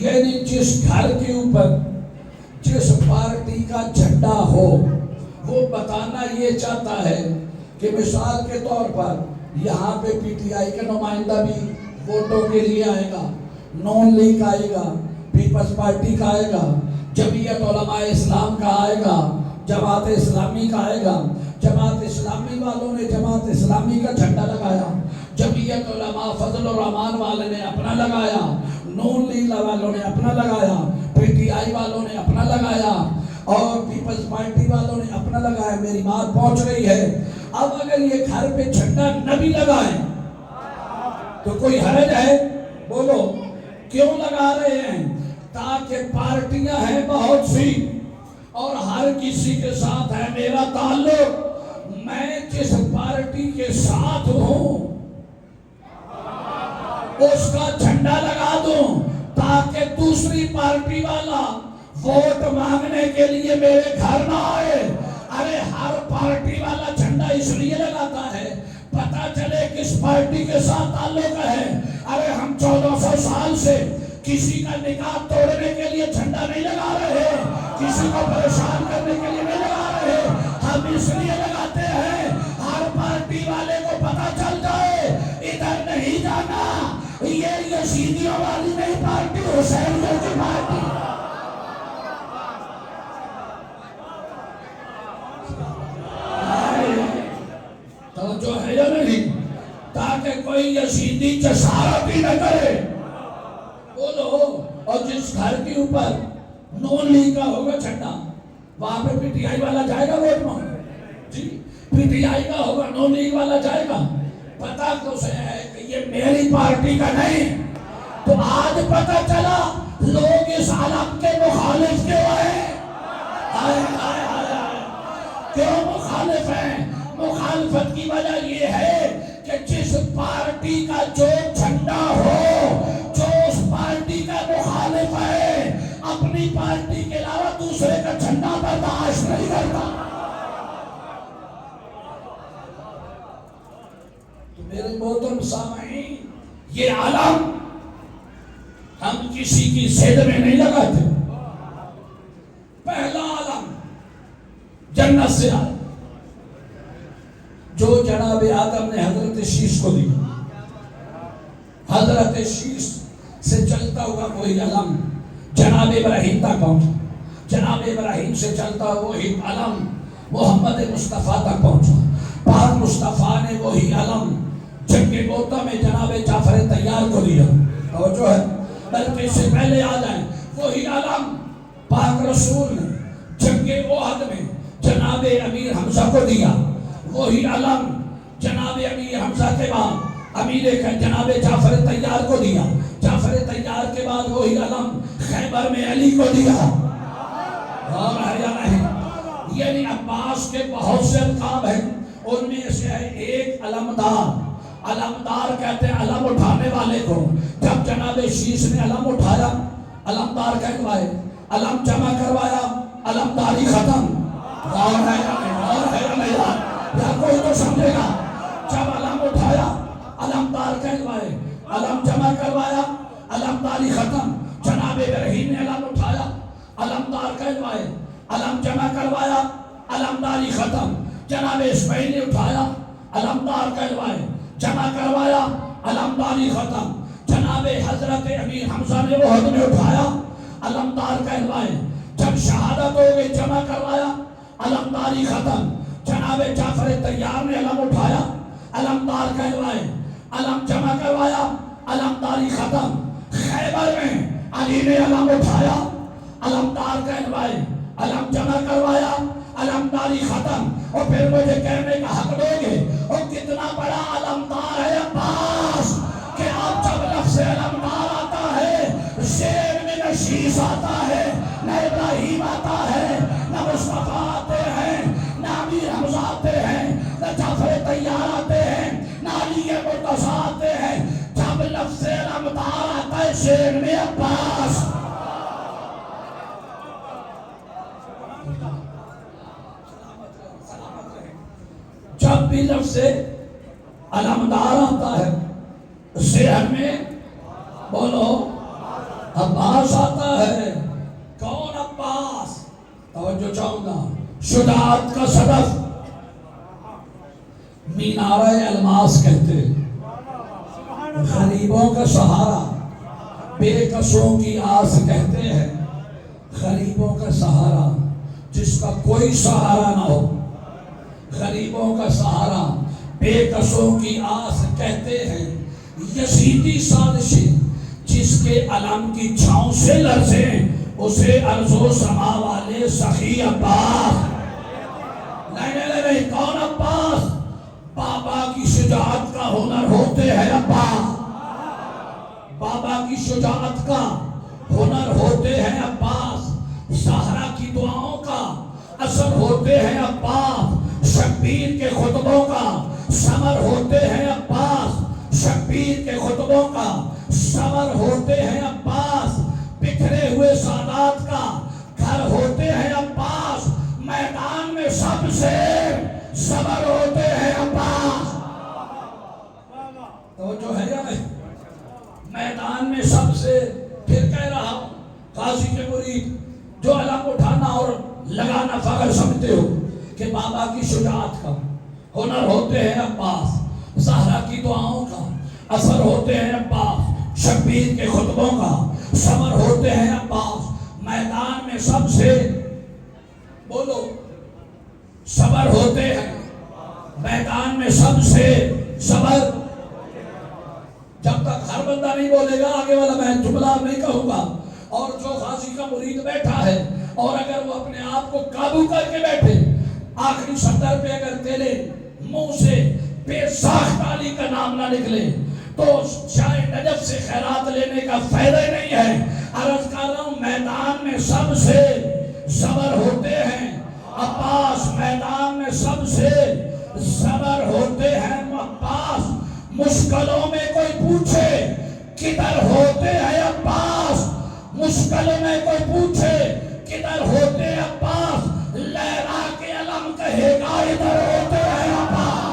یعنی جس گھر کے اوپر جس پارٹی کا جھنڈا ہو وہ بتانا یہ چاہتا ہے کہ مثال کے طور پر یہاں پہ پی ٹی آئی کا نمائندہ بھی ووٹوں کے لیے آئے گا، نون لیگ آئے گا، پیپلز پارٹی کا آئے گا، جمعیت علماء اسلام کا آئے گا، جماعت اسلامی کا آئے گا۔ جماعت اسلامی والوں نے جماعت اسلامی کا جھنڈا لگایا، جمعیت علماء فضل الرحمان والے نے اپنا لگایا، نون لیگ والوں نے اپنا لگایا، پی ٹی آئی والوں نے اپنا لگایا اور پیپلز پارٹی والوں نے اپنا لگایا۔ میری بات پہنچ رہی ہے؟ اب اگر یہ گھر پہ جھنڈا نہ بھی لگائیں تو کوئی حرج ہے؟ بولو کیوں لگا رہے ہیں؟ تاکہ پارٹیاں ہیں بہت سی اور ہر کسی کے ساتھ ہے میرا تعلق، میں جس پارٹی کے ساتھ ہوں اس کا جھنڈا لگا دوں تاکہ دوسری پارٹی والا ووٹ مانگنے کے لیے میرے گھر نہ آئے۔ ارے ہر پارٹی والا جھنڈا اس لیے لگاتا ہے پتہ چلے کس پارٹی کے ساتھ تعلق ہے۔ ارے ہم 1400 سال سے کسی کا نکاح توڑنے کے لیے جھنڈا نہیں لگا رہے، کسی کو پریشان کرنے کے لیے نہیں لگا رہے، ہم اس لیے لگاتے ہیں ہر پارٹی والے کو پتہ چل جائے ادھر نہیں جانا، یہ یزیدیوں والی نہیں پارٹی، حسینیوں کی پارٹی۔ پارٹی نہ کرے. بولو. اور جس گھر کے اوپر نون لیگ کا ہوگا جھنڈا وہاں پہ پی ٹی آئی والا جائے گا ووٹ مانگنے. جی پی ٹی آئی کا ہوگا نون لیگ والا جائے گا. پتا تو اسے ہے کہ یہ میری پارٹی کا نہیں. تو آج پتا چلا لوگ اس علم کے مخالف کیوں ہیں. کیوں مخالف ہیں؟ مخالفت کی وجہ یہ ہے کہ جس پارٹی کا جو جھنڈا ہو، جو اس پارٹی کا مخالف ہے، اپنی پارٹی کے علاوہ دوسرے کا جھنڈا برداشت نہیں کرتا. تو میرے محترم سامعین، یہ علم ہم کسی کی صد میں نہیں لگاتے. پہلا علم جنت سے آیا جو جناب آدم نے حضرت شیش کو دیا. حضرت شیش سے چلتا ہوا وہی علم جناب ابراہیم تک پہنچا. جناب ابراہیم سے چلتا وہی علم محمد مصطفیٰ تک پہنچا. پاک مصطفیٰ نے وہی علم جنگ موتا میں جناب جعفر طیار کو دیا. توجہ ہے. بلکہ اس سے پہلے آ جائیں، وہی علم پاک رسول نے جنگ احد میں جناب امیر حمزہ کو دیا. وہی علم جناب امیر حمزہ کے بعد امیر جناب جعفر طیار کو دیا. جعفر طیار کے بعد وہی علم خیبر میں علی کو دیا. اور ہے یا نہیں؟ یعنی عباس کے بہت سے القاب ہیں، ان میں سے ہے ایک علمدار. علمدار کہتے ہیں علم اٹھانے والے کو. جب جناب شیش نے علم اٹھایا، علمدار کہلوائے. علم جمع کروایا، علمداری ختم. اور ہے یا نہیں؟ اور ہے یا نہیں؟ یا کوئی تو سمجھے گا. جب علم اٹھایا، علمدار کہلوائے. علم جمع کروایا، علمداری ختم. جناب ابراہیم نے علم اٹھایا، علمدار کہلوائے. علم جمع کروایا، علمداری ختم. جناب اسماعیل نے اٹھایا، علمدار کہلوائے. جمع کروایا، علمداری ختم. جناب حضرت امیر حمزہ نے احد میں اٹھایا، علمدار کہلوائے. جب شہادت ہو گئی، جمع کروایا، علمداری ختم. جناب جعفر طیار نے علم اٹھایا، علمدار کہلوائے. علم جمع کروایا، علمداری ختم. خیبر میں علی نے علم اٹھایا، علمدار کہلوائے. علم جمع کروایا، علمداری ختم. اور پھر مجھے کہنے کا حق دو گے اور کتنا بڑا علمدار ہے عباس کہ اب جب لفظ علمدار آتا ہے، شیر میں نہ شیش آتا ہے، نہ ابراہیم آتا ہے، نہ مصطفیٰ آتے ہیں، نہ امیر حمزہ آتے ہیں، نہ جعفر طیار آتے ہیں، نہ علی مرتضیٰ آتے ہیں. جب لفظ علمدار آتا ہے، شیر میں عباس. جب بھی لفظ علمدار آتا ہے، ذہن میں بولو عباس آتا ہے. کون عباس؟ توجہ چاہوں گا. شجاعت کا صدف مینارہ الماس کہتے، غریبوں کا سہارا بے کسوں کی آس کہتے ہیں. غریبوں کا سہارا جس کا کوئی سہارا نہ ہو، غریبوں کا سہارا بے کسوں کی آس کہتے ہیں. یزیدی سازشیں جس کے علم کی چھاؤں سے لرزیں، اسے ارض و سما والے سخی عباس. نہیں. کون عباس؟ بابا کی شجاعت کا ہنر ہوتے ہیں عباس. بابا کی شجاعت کا ہنر ہوتے ہیں عباس. زہرا کی دعاؤں کا اثر ہوتے ہیں عباس. شبیر کے خطبوں کا ثمر ہوتے ہیں عباس. شبیر کے خطبوں کا ثمر ہوتے ہیں عباس. بکھرے ہوئے سادات کا گھر ہوتے ہیں عباس. میدان میں سب سے صبر ہوتے ہیں عباس. توجہ ہے یا نہیں؟ میدان میں سب سے. پھر کہہ رہا ہوں، قاضی کے مرید جو علم اٹھانا اور لگانا فخر سمجھتے ہو کہ بابا کی شجاعت کا ہنر ہوتے ہیں عباس. زہرا کی دعاؤں کا اثر ہوتے ہیں عباس. شبیر کے خطبوں کا ثمر ہوتے ہیں عباس. میدان میں سب سے بولو صبر ہوتے ہیں. میدان میں سب سے صبر. جب تک ہر بندہ نہیں بولے گا آگے والا میں جملہ نہیں کہوں گا. اور جو غازی کا مرید بیٹھا ہے اور اگر وہ اپنے آپ کو قابو کر کے بیٹھے آخری سطر پہ اگر تیرے منہ سے بے ساخت علی کا نام نہ نکلے تو شاہ نجف سے خیرات لینے کا فائدہ ہی نہیں ہے. عرض کر رہا ہوں میدان میں سب سے زبر ہوتے ہیں عباس, میدان میں سب سے زبر ہوتے ہیں عباس. مشکلوں میں کوئی پوچھے کدھر ہوتے ہیں عباس, مشکلوں میں کوئی پوچھے کدھر ہوتے ہیں عباس, لہرا کے علم کہے گا ادھر ہوتے ہیں عباس.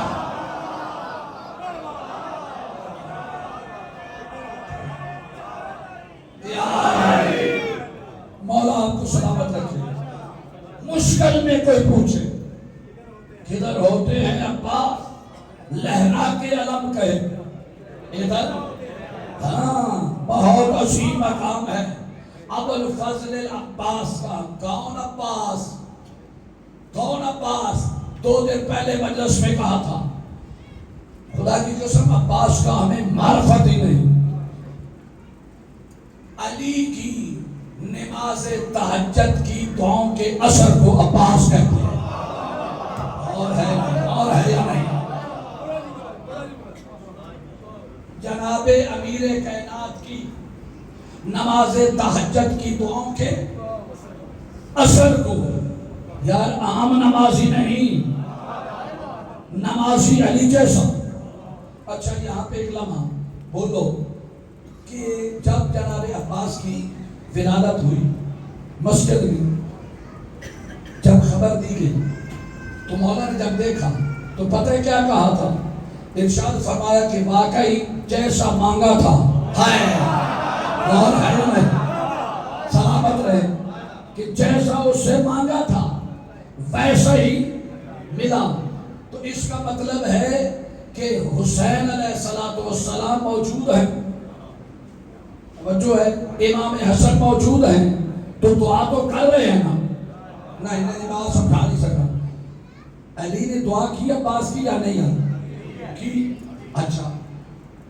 مولا آپ کو سلامت رکھے. مشکل میں کوئی پوچھے کدھر ہوتے ہیں عباس, لہرا کے علم کہے ادھر. ہاں بہت عظیم مقام ہے ابو الفضل العباس کا. کون عباس, کون عباس؟ 2 دن پہلے مجلس میں کہا تھا خدا کی قسم عباس کا ہمیں معرفت ہی نہیں. علی کی نماز تہجد کی دعاؤں کے اثر کو عباس کہتے ہیں. اور ہے یا نہیں؟ جناب امیر کائنات کی نماز تہجد کی دعاؤں کے اثر کو, یار عام نمازی نہیں, نمازی علی جیسا. اچھا یہاں پہ ایک لمحہ بولو کہ جب جناب عباس کی ولادت ہوئی مسجد میں, جب خبر دی گئی تو مولا نے جب دیکھا تو پتہ ہے کیا کہا تھا؟ ارشاد فرمایا کہ واقعی جیسا مانگا تھا ہے. اور ہے نہیں, سلامت رہے کہ جیسا اس سے مانگا تھا ویسا ہی ملا. تو اس کا مطلب ہے کہ حسین علیہ السلام موجود ہیں, جو ہے امام حسن موجود ہیں, تو دعا تو کر رہے ہیں نا. نہیں بات سمجھا نہیں سکا. علی نے دعا کی عباس کی یا نہیں کی؟ اچھا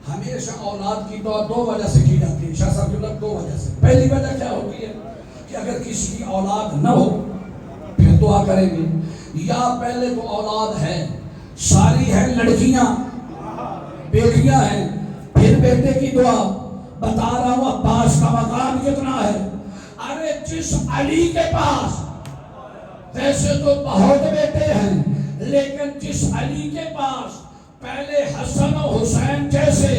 ہمیشہ اولاد کی دعا 2 وجہ سے کی جاتی ہے. شاہ صاحب 2 وجہ سے. پہلی وجہ کیا ہوتی ہے کہ اگر کسی کی اولاد نہ ہو پھر دعا کریں گے, یا پہلے تو اولاد ہے ساری ہیں لڑکیاں بیٹیاں ہیں, پھر بیٹے کی دعا. بتا رہا ہوں عباس کا مقام کتنا ہے. ارے جس علی کے پاس ویسے تو بہت بیٹے ہیں لیکن جس علی کے پاس پہلے حسن و حسین جیسے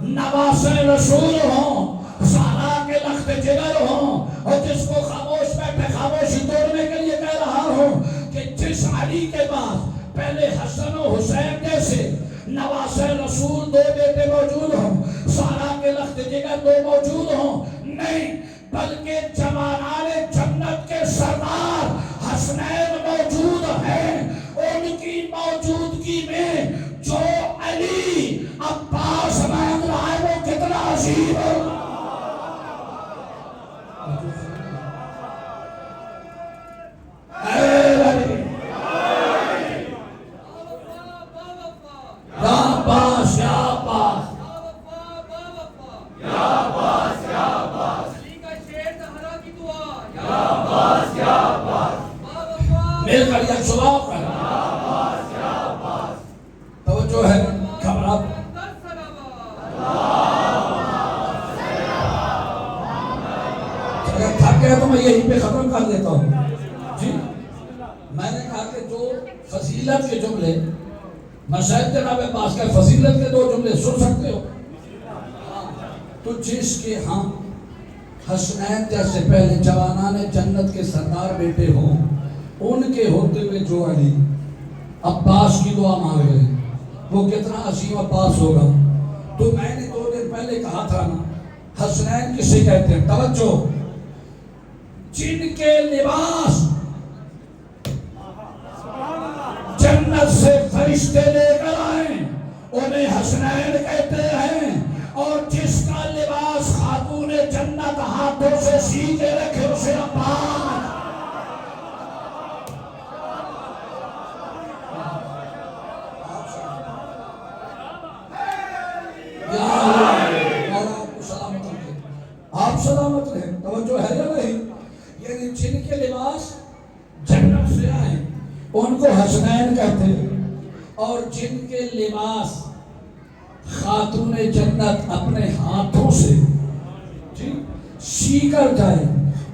نواسے رسول ہوں, سارا کے لخت جگر ہوں, اور جس کو خاموش بیٹھے خاموشی توڑنے کے لیے کہہ رہا ہوں کہ جس علی کے پاس پہلے حسن و حسین جیسے نواسے رسول 2 بیٹے موجود ہوں, سارا کے لخت جگر 2 موجود ہوں, نہیں بلکہ جوانان جنت کے سردار حسنین موجود ہیں. ان کی موجودگی میں جو علی عباس مانگ رہا ہے وہ کتنا عظیم ہے. مل کر یک سباب کر توجہ ہے گھبرات اگر تھک گئے تو میں یہیں پہ ختم کر دیتا ہوں. جی میں نے کہا کہ جو فضیلت کے جملے مشاہد جناب عباس کا فضیلت کے 2 جملے سن سکتے ہو, تو جس کے ہم حسنین جیسے پہلے جوانان جنت کے سردار بیٹے ہوں, ان کے ہوتے ہوئے جو علی عباس کی دعا مانگ رہے وہ کتنا عظیم عباس ہوگا. تو میں نے 2 دن پہلے کہا تھا نا حسنین کسے کہتے ہیں؟ توجہ, جن کے لباس جنت سے فرشتے لے کر آئے انہیں حسنین کہتے ہیں, اور جس کا لباس خاتون جنت ہاتھوں سے سی کے رکھے اسے عباس. سلامت رہے. توجہ ہے یا نہیں؟ یعنی جن کے لباس جنت سے آئے ان کو حسنین کہتے ہیں، اور جن کے لباس خاتون جنت اپنے ہاتھوں سے سی کر جائے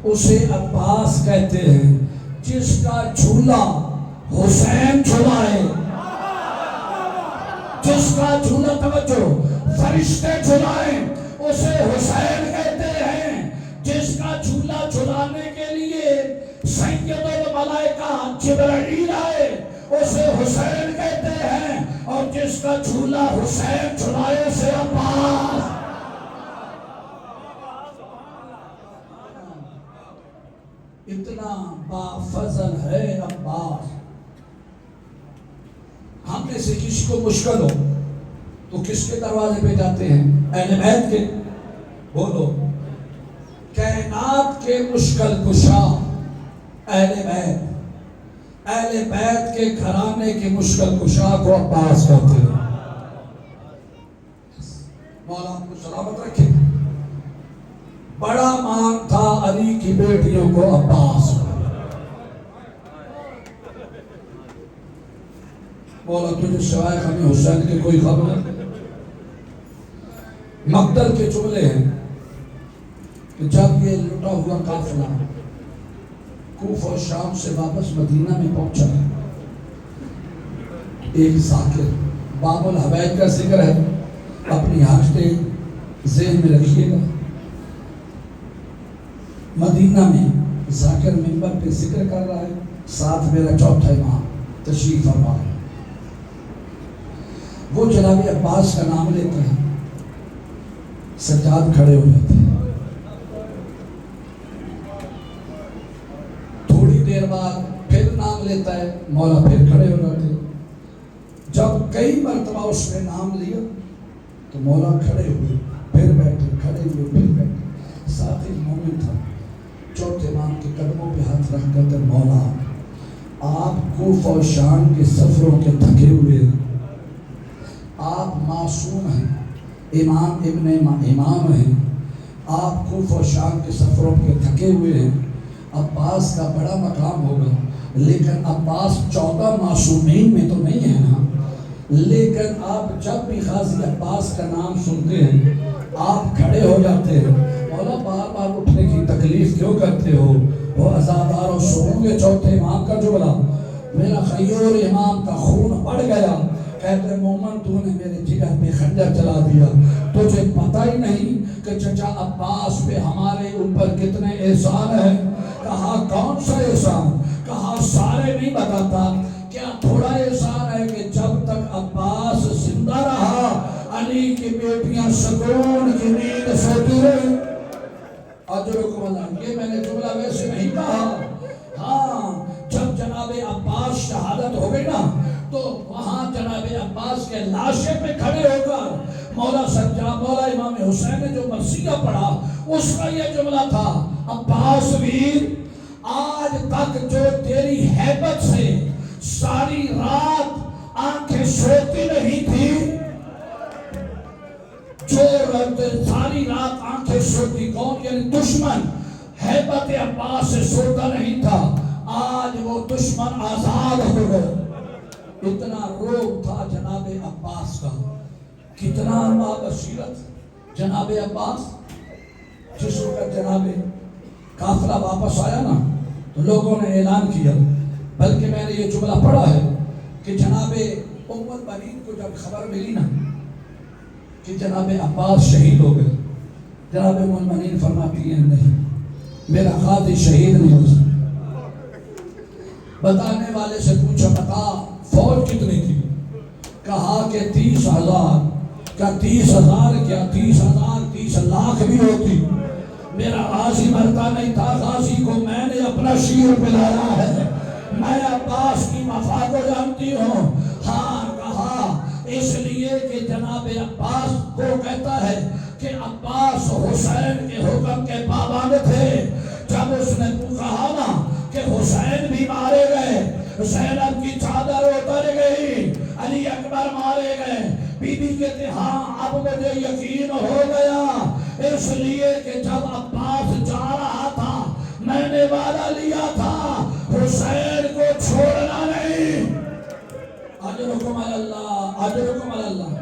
اسے عباس کہتے ہیں. جس کا جھولا حسین جھلائے، جس کا جھولا توجہ فرشتے جھلائیں اسے حسین کہتے ہیں. جس کا جھولا جھلانے کے لیے سید الملائکہ جبرائیل آئے اسے حسین کہتے ہیں، اور جس کا جھولا حسین جھلائے اسے عباس. اتنا بافضل ہے عباس. ہم میں سے کسی کو مشکل ہو تو کس کے دروازے پہ جاتے ہیں؟ اہل بیت کے. بولو، کائنات کے مشکل کشا اہل بیت. اہل بیت کے گھرانے کے مشکل کشا کو عباس کہتے ہیں. مولا آپ کو سلامت رکھے. بڑا مان تھا علی کی بیٹیوں کو عباس. مولا تجھے سوائے ہمیں حسین کے کوئی خبر ہے؟ مقدر کے جملے ہیں کہ جب یہ لٹا ہوا قافلہ کوفہ و شام سے واپس مدینہ میں پہنچا، ایک ذاکر باب الحبائب کا ذکر ہے، اپنی حاجتیں ذہن میں رکھیے گا. مدینہ میں ذاکر منبر پہ ذکر کر رہا ہے، ساتھ میرا چوتھا امام تشریف فرما ہے. وہ جناب عباس کا نام لیتا ہے، سجاد کھڑے ہو جاتے ہیں. تھوڑی دیر بعد پھر نام لیتا ہے، مولا پھر کھڑے ہو جاتے ہیں. جب کئی مرتبہ اس نے نام لیا تو مولا کھڑے ہوئے پھر بیٹھے، کھڑے ہوئے پھر بیٹھے. ساتھ ہی مومن تھا، چوتھے امام کے قدموں پہ ہاتھ رکھ کر مولا آپ کوفہ و شام کے سفروں کے تھکے ہوئے ہیں، آپ معصوم ہیں، امام ابن امام ہیں، آپ کوفہ و شام کے سفروں کے تھکے ہوئے ہیں. عباس کا بڑا مقام ہوگا، لیکن عباس 14 معصومین میں تو نہیں ہے نا. لیکن آپ جب بھی غازی عباس کا نام سنتے ہیں آپ کھڑے ہو جاتے ہیں. مولا بار بار اٹھنے کی تکلیف کیوں کرتے ہو؟ وہ عزاداروں سنوں گے چوتھے امام کا جملہ، میرا خیور امام کا خون بڑھ گیا. کہتے مومن تو نے میرے جگر پہ خنجر چلا دیا، تجھے پتہ ہی نہیں کہ چچا عباس پہ ہمارے اوپر کتنے احسان ہیں. کہا کون سا احسان؟ کہا سارے نہیں بتاتا. کیا تھوڑا احسان ہے کہ جب تک عباس زندہ رہا علی کی بیٹیاں سکون کی نیند سوتی رہی. اجرکم اللہ. یہ میں نے جملہ ویسے نہیں کہا. ہاں جب جناب عباس شہادت ہو گئی نا تو وہاں جناب عباس کے لاشے پہ کھڑے ہو کر مولا سجاد مولا امام حسین نے جو مرثیہ پڑھا اس کا یہ جملہ تھا، عباس ویر آج تک جو تیری ہیبت سے ساری رات آنکھیں سوتی نہیں تھی، جو ساری رات آنکھیں سوتی کون؟ یعنی دشمن ہیبت عباس سے سوتا نہیں تھا، آج وہ دشمن آزاد ہو گئے. اتنا روب تھا جناب عباس کا. کتنا بصیرت جناب عباس. جس وقت جناب قافلہ واپس آیا نا تو لوگوں نے اعلان کیا، بلکہ میں نے یہ جملہ پڑھا ہے کہ جناب ام المؤمنین کو جب خبر ملی نا کہ جناب عباس شہید ہو گئے، جناب ام المؤمنین فرماتی ہیں نہیں، میرا قاضی شہید نہیں ہو سکتا. بتانے والے سے پوچھا بتا فوج کتنی تھی؟ کہا کہ 30,000. کیا 30,000 کیا 30,000 30 لاکھ بھی ہوتی. میرا غازی مرتا نہیں تھا، غازی کو میں نے اپنا شیر پلایا ہے. میں عباس کی وفا کو جانتی ہوں. ہاں کہا اس لیے کہ جناب عباس کو کہتا ہے کہ عباس حسین کے حکم کے پابند تھے. جب اس نے کہا نا کہ حسین بھی مارے گئے، زینب کی چادر اتر گئی، علی اکبر مارے گئے، بی بی کہتے ہاں اب مجھے یقین ہو گیا اس لیے کہ جب عباس جا رہا تھا میں نے وعدہ لیا تھا حسین کو چھوڑنا نہیں. اجرکم علی اللہ، اجرکم علی اللہ.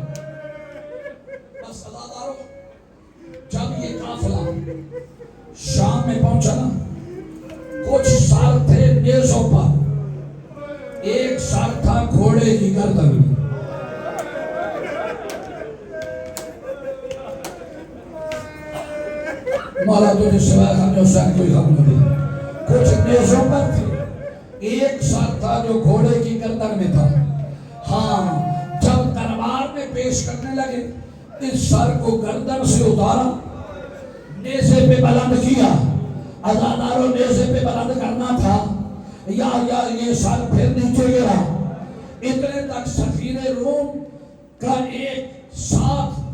بس عزادارو، جب یہ قافلہ شام میں پہنچا نا، کچھ سر تھے نیزوں پر، ایک سر تھا گھوڑے کی گردن. مولا تجھے سوائے خان حسین کوئی غم نہ دے. کچھ نیزوں پر تھے، ایک سر تھا جو گھوڑے کی گردن میں تھا. ہاں جب دربار میں پیش کرنے لگے اس سر کو گردن سے اتارا، نیزے پہ بلند کیا. عزاداروں نیزے پہ بلند کرنا تھا یا یہ سر پھر نیچے گرا. اتنے تک سفیر روم کا ایک ساتھ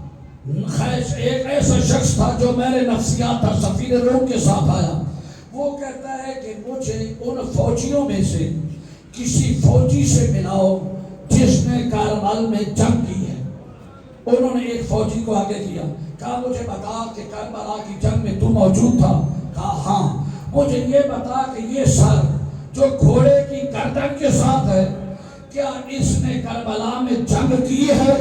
ایک ایسا شخص تھا جو میرے نفسیات تھا، سفیر روم کے ساتھ آیا. وہ کہتا ہے کہ مجھے ان فوجیوں میں سے کسی فوجی سے ملاؤ جس نے کربلا میں جنگ کی ہے. انہوں نے ایک فوجی کو آگے کیا، کہا مجھے بتا کہ کربلا کی جنگ میں تو موجود تھا؟ کہا ہاں. مجھے یہ بتا کہ یہ سر جو گھوڑے کی گردن کے ساتھ ہے کیا اس نے کربلا میں جنگ کی ہے؟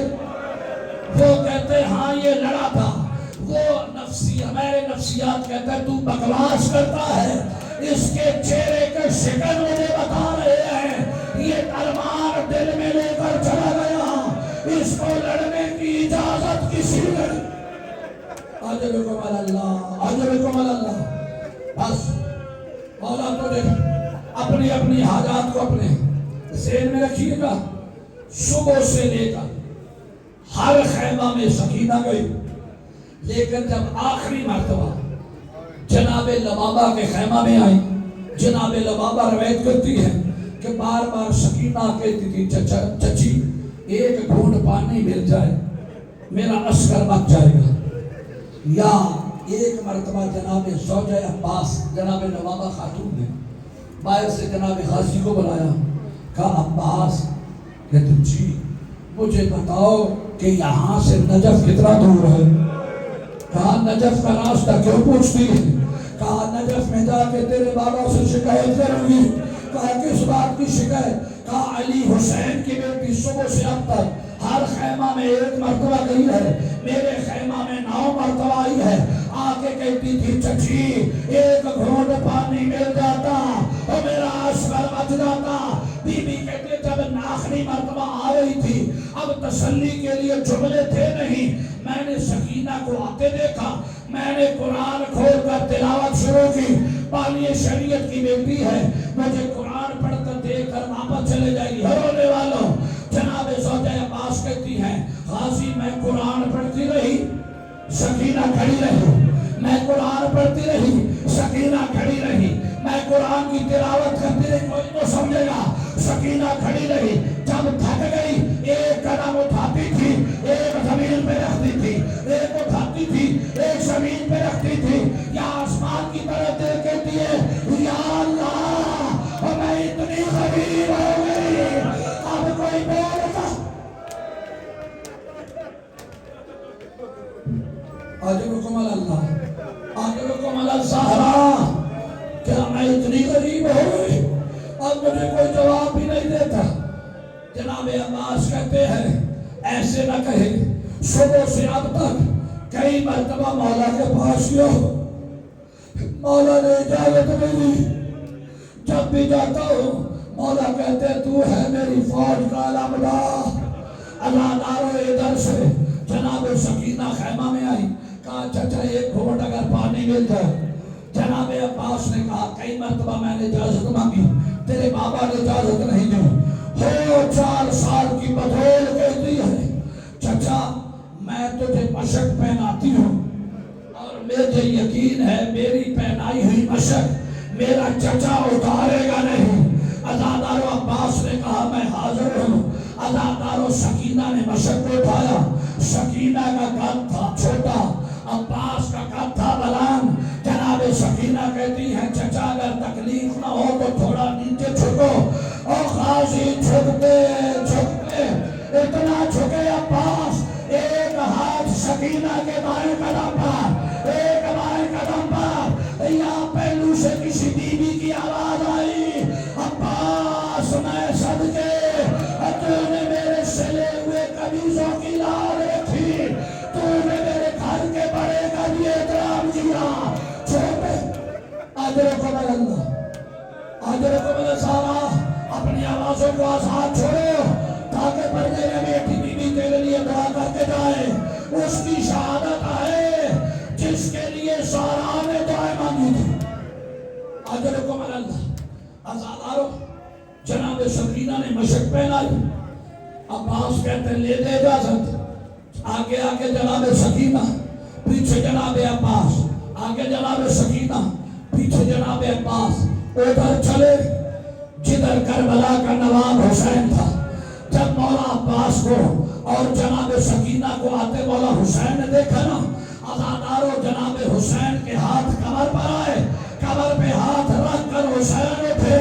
وہ کہتے ہاں یہ لڑا تھا. وہ ہمارے نفسیات کہتے ہیں تو بکواس کرتا ہے، اس کے چہرے کے شکل مجھے بتا رہے ہیں یہ تلوار دل میں لے کر چلا گیا، اس کو لڑنے کی اجازت کسی نے. اجرکم علی اللہ، اجرکم علی اللہ. بس مولا تجھے اپنی اپنی حاجات کو اپنے ذہن میں رکھیے گا. صبح سے لے کر ہر خیمہ میں سکینہ گئی، لیکن جب آخری مرتبہ جناب لبابہ کے خیمہ میں آئی، جناب لبابہ روایت کرتی ہے کہ بار بار سکینہ کہتی تھی چچی ایک گھونٹ پانی مل جائے میرا عسکر بچ جائے گا. یا ایک مرتبہ جناب زوجہ عباس جناب لبابہ خاتون نے باہر سے جناب غازی کو بلایا، کہا عباس کہتے جی مجھے بتاؤ کہ یہاں سے نجف کتنا دور ہے؟ کہا نجف کا راستہ کیوں پوچھتی ہے؟ کہا نجف میں جا کے تیرے بابا سے شکایت کروں گی. کہا کس بات کی شکایت؟ کہا علی حسین کی بیٹی صبح سے اب تک ہر خیمہ میں ایک مرتبہ گئی ہے، میرے خیمہ میں 9 مرتبہ آئی ہے. آگے کہتی تھی چچی ایک گھونٹ پانی مل جاتا اور میرا عسکر بچ جاتا. بی بی کہتے جب آخری مرتبہ آ رہی تھی، اب تسلی کے لیے جملے تھے نہیں، میں نے سکینہ کو آتے دیکھا، میں نے قرآن کھول کر تلاوت شروع کی. بانی شریعت کی بیٹی ہے، مجھے قرآن پڑھ کر دیکھ کر واپس چلے جائے گی. رونے والوں جناب زوجہ عباس کہتی ہیں غازی میں قرآن پڑھتی رہی، سکینہ کھڑی رہی. میں قرآن پڑھتی رہی، سکینہ کھڑی رہی. میں قرآن کی تلاوت کرتی رہی، کوئی تو سمجھے گا. سکینہ کھڑی رہی. جب تھک گئی ایک قدم اٹھاتی تھی، ایک زمین پہ رکھتی تھی، ایک اٹھاتی تھی، ایک زمین پہ رکھتی تھی. یا آسمان کی طرف دیکھ کہتی ہے یا اللہ میں اتنی غریب ہو گئی اب کوئی بولتا. اجرکم علی اللہ، اجرکم علی الزہرا. کیا میں اتنی غریب ہو گئی اب مجھے کوئی جواب بھی نہیں دیتا؟ جناب عباس کہتے ہیں ایسے نہ کہے. صبح سے اب تک کئی مرتبہ مولا کے پاس گیا، مولا نے اجازت نہیں دی. جب بھی جاتا ہوں مولا کہتے تو ہے میری فوج کا علمدار. اللہ دارو ادھر سے جناب سکینہ خیمہ میں آئی، کہا چچا ایک گھونٹ اگر پانی مل جائے. جناب عباس نے کہا کئی مرتبہ میں نے اجازت مانگی، تیرے بابا نے اجازت نہیں دی. ہو 4 سال کی بدول کہتی ہے چچا میں تجھے مشق پہناتی ہوں اور مجھے یقین ہے میری پہنائی ہوئی مشق میرا چچا اتارے گا نہیں. عزادارو عباس نے کہا میں حاضر ہوں. عزادارو سکینہ نے مشق کو اٹھایا. سکینہ کا قد تھا چھوٹا، عباس کا قد تھا بلند. جناب سکینہ کہتی ہیں چچا اگر تکلیف نہ ہو تو تھوڑا نیچے جھکو. اور غازی جھکتے جھکتے اتنا جھکے عباس ایک ہاتھ سکینہ کے بائیں قدم پر عباسوں کو آزاد چھوڑو تاکہ پردے میں بیٹی بی بی تیرے لیے دعا کر کے جائے. اس کی شہادت ہے جس کے لیے سارا نے دعائیں مانگی تھی. اجرکم اللہ. آزادارو جناب سکینہ نے مشک پہنائی. عباس کہتے ہیں لے دے اجازت. آگے آگے جناب سکینہ, پیچھے جناب عباس. آگے جناب سکینہ, پیچھے جناب عباس. ادھر چلے جدھر کربلا کا نواب حسین تھا. جب مولا عباس کو اور جناب سکینہ کو آتے مولا حسین نے دیکھا نا, آزادارو جناب حسین کے ہاتھ کمر پر آئے. کمر پہ ہاتھ رکھ کر حسین اٹھے.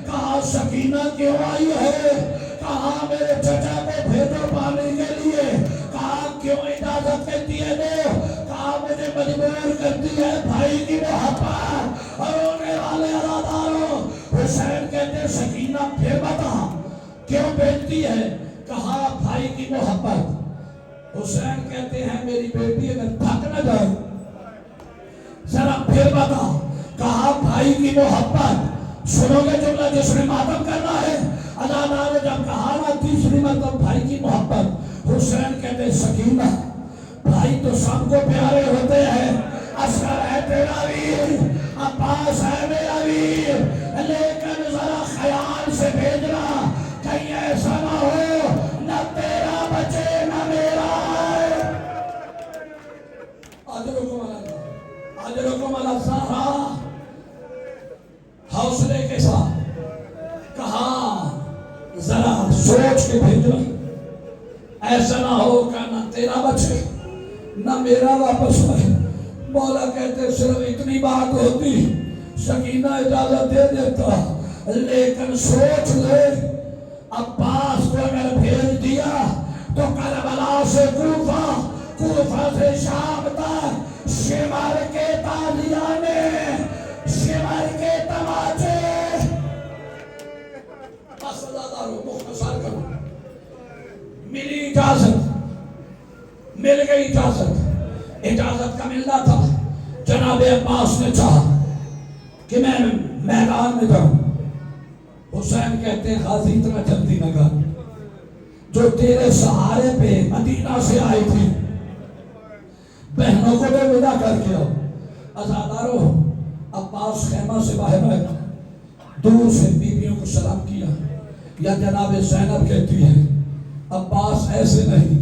کہا سکینہ کیوں آئی ہے؟ کہا میرے چچا کو بھیجو پانے کے لیے. کہا کیوں اجازت دیتی ہے دو؟ کہا مجھے مجبور کرتی ہے بھائی کی محبت. اور رونے والے آزادارو حسین کہتے ہیں سکینہ پھر بتا کیوں بھیجتی ہے؟ کہا بھائی کی محبت. حسین کہتے ہیں میری بیٹی اگر تھک نہ جائے ذرا پھر بتا. کہا بھائی کی محبت. سنو گے جملہ جس نے ماتم کرنا ہے. آزادارو جب کہا نا تیسری مرتبہ بھائی کی محبت, حسین کہتے سکینہ بھائی تو سب کو پیارے ہوتے ہیں. اصغر ہے تیرا ویر, عباس ہے میرا ویر, لیکن ذرا خیال سے بھیجنا کہیں ایسا نہ ہو نہ تیرا بچے نہ میرا. اجرکم اللہ زہرا. حوصلے کے ساتھ کہا ذرا سوچ کے بھیجنا, ایسا نہ ہو کہ نہ تیرا بچے نہ میرا واپس آئے. مولا کہتے صرف اتنی بات ہوتی سکینہ اجازت دے دیتا, لیکن سوچ لے عباس کو اگر بھیج دیا تو کربلا سے کوفہ, کوفہ سے شام تک شمر کے تازیانے, شمر کے تماچے. بس آزادارو مختصر کرو. ملی اجازت, مل گئی اجازت. اجازت کا ملنا تھا. جناب عباس نے چاہا کہ میں میدان میں جاؤں. حسین کہتے ہیں غازی اتنا جلدی نہ کر, جو تیرے سہارے پہ مدینہ سے آئی تھی بہنوں کو بھی ودا کر کے آؤ. آزادارو عباس خیمہ سے باہر آئے, دور سے بیویوں کو سلام کیا. یا جناب زینب کہتی ہے عباس ایسے نہیں,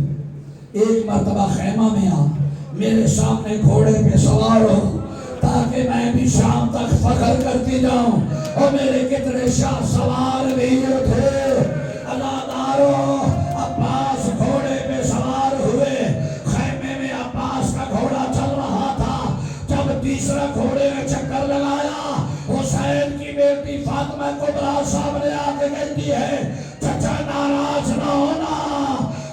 ایک مرتبہ خیمہ میں آ, میرے سامنے گھوڑے پہ سوار ہو تاکہ میں بھی شام تک فخر کرتی جاؤں. اور میرے کتنے شاہ سوار ویر تھے. آزادارو عباس گھوڑے پہ سوار ہوئے. خیمے میں عباس کا گھوڑا چل رہا تھا. جب تیسرا گھوڑے نے چکر لگایا, حسین کی بیٹی فاطمہ کبریٰ سامنے آ کے کہتی ہے چچا ناراض نہ ہونا,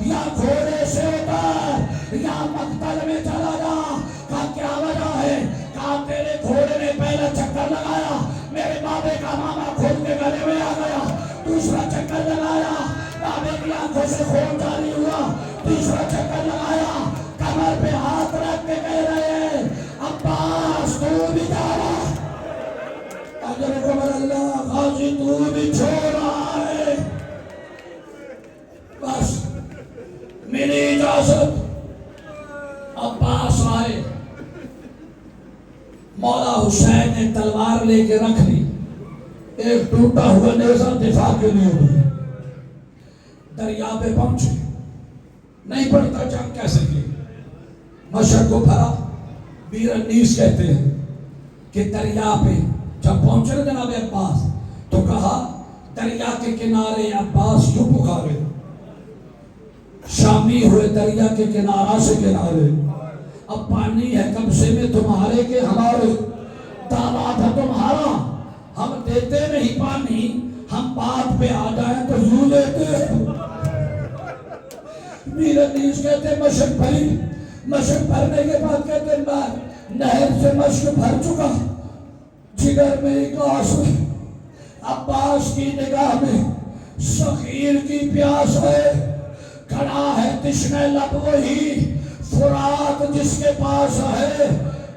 یا گھوڑے سے اتر یا مقتل میں چلا جا. کہا کیا وجہ ہے؟ کہا تیرے گھوڑے نے پہلا چکر لگایا, میرے بابے کا ماما کھول کے گلے میں آ گیا. دوسرا چکر لگایا, بابے کی آنکھوں سے خون جاری ہوا. تیسرا چکر لگایا, کمر پہ ہاتھ رکھ کے کہہ رہے عباس تو بھی جا رہا. اجرکم اللہ. غازی تو بھی چھوڑ رہا ہے. بس ملی اجازت. عباس آئے. مولا حسین نے تلوار لے کے رکھ لی. ایک ٹوٹا ہوا نیزہ دفاع کے لیے ہوئی. دریا پہ پہنچے, نہیں پڑتا جنگ کیسے کی. مشرق کو بھرا. بیر انیس کہتے ہیں کہ دریا پہ جب پہنچے جناب عباس تو کہا دریا کے کنارے عباس یوں پکارے. شامی ہوئے دریا کے کنارہ سے کنارے. اب پانی ہے قبضے میں تمہارے کے ہمارے, داماد ہے تمہارا, ہم دیتے نہیں پانی, ہم بات پہ آ جائیں تو یوں لیتے. میر انیس کہتے مشک بھری. مشک بھرنے کے بعد کہتے میں نہر سے مشک بھر چکا, جگر میں ایک آنسو. عباس کی نگاہ میں صغیر کی پیاس ہے, کھڑا ہے تشنے لب وہی فرات جس کے پاس ہے.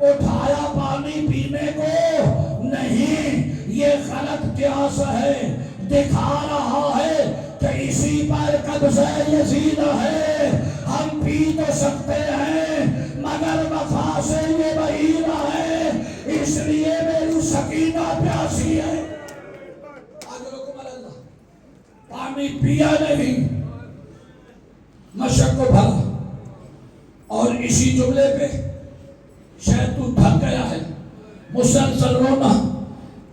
اٹھایا پانی پینے کو نہیں, یہ غلط قیاس ہے. دکھا رہا ہے کہ اسی پر قبضہ یزید ہے. ہم پی تو سکتے ہیں مگر وفا سے یہ بعید ہے، اس لیے میری سکینہ پیاسی ہے. پانی پیا نہیں، مشق کو بھرا. اور اسی جملے پہ شاید تو تھک گیا ہے، مسلسل رونا.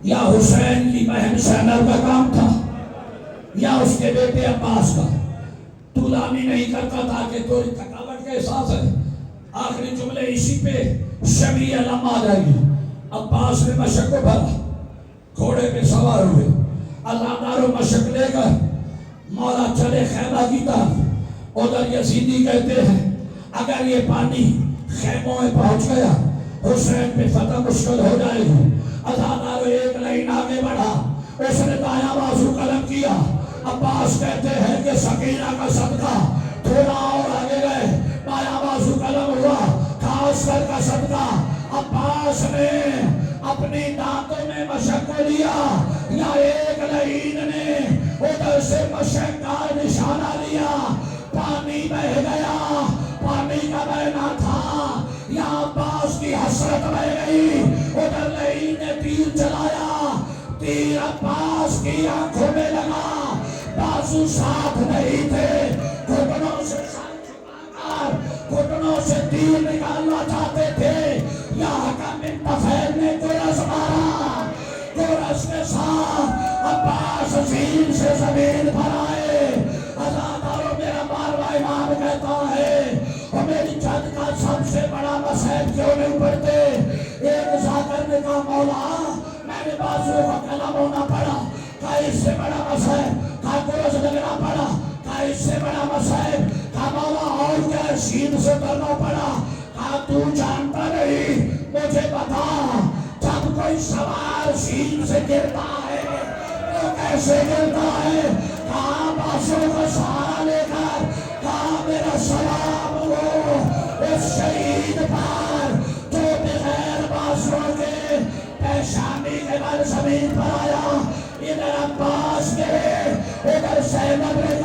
یا حسین کی بہن زینب کا کام تھا یا اس کے بیٹے عباس کا. تو لامی نہیں کرتا تھا کہ تھوڑی تھکاوٹ کا احساس ہے. آخری جملے اسی پہ شبیہ علم آ جائے گی. عباس نے مشق کو بھرا، گھوڑے پہ سوار ہوئے، اللہ دار و مشق لے کر مولا چلے خیمہ کی طرف. ادھر یزیدی کہتے ہیں اگر یہ پانی خیموں میں پہنچ گیا حسین پہ فتح مشکل ہو جائے گی. ازادار ایک لائن آگے بڑھا، اس نے دایاں بازو قلم کیا. عباس کہتے ہیں کہ سکینہ کا صدقہ تھوڑا اور آگے گئے، بایاں بازو قلم ہوا. خاص کا صدقہ عباس نے اپنی دانتوں میں مشق کو لیا یا ایک لائن نے ادھر سے مشق کا نشانہ لیا. پانی بہ گیا، پانی کا بہنا تھا یا عباس کی حسرت بہ گئی. ادھر لئی نے تیر چلایا، تیر عباس کی آنکھوں میں لگا، بازو ساتھ نہیں تھے. گھٹنوں سے سر چھپا کر گھٹنوں سے تیر نکالنا چاہتے تھے. یہاں کا منتفیل نے گرز مارا، گرز کے ساتھ عباس زمین سے زمین پر آئے. ازادارو میرا ماروا امام کہتا ہے اور میری جد کا سب سے بڑا مسائل کیوں نہیں پڑھتے. ایک ذاکر نے کہا مولا میں نے بازو کا قلم ہونا پڑا، کہا اس سے بڑا مسائل، کہا گرز لگنا پڑا، کہا اس سے بڑا مسائل، کہا مولا اور کیا شین سے کرنا پڑا. کہا تو جانتا نہیں، مجھے بتا جب کوئی سوار شین سے گرتا ہے وہ کیسے گرتا ہے. کہا بازو کا سہارا لے کر، کہا میرا سلام ہو اس شہید پر جو بغیر بازو کے پیشانی کے بل زمین پر آیا. ادھر عباس کے ادھر زینب نے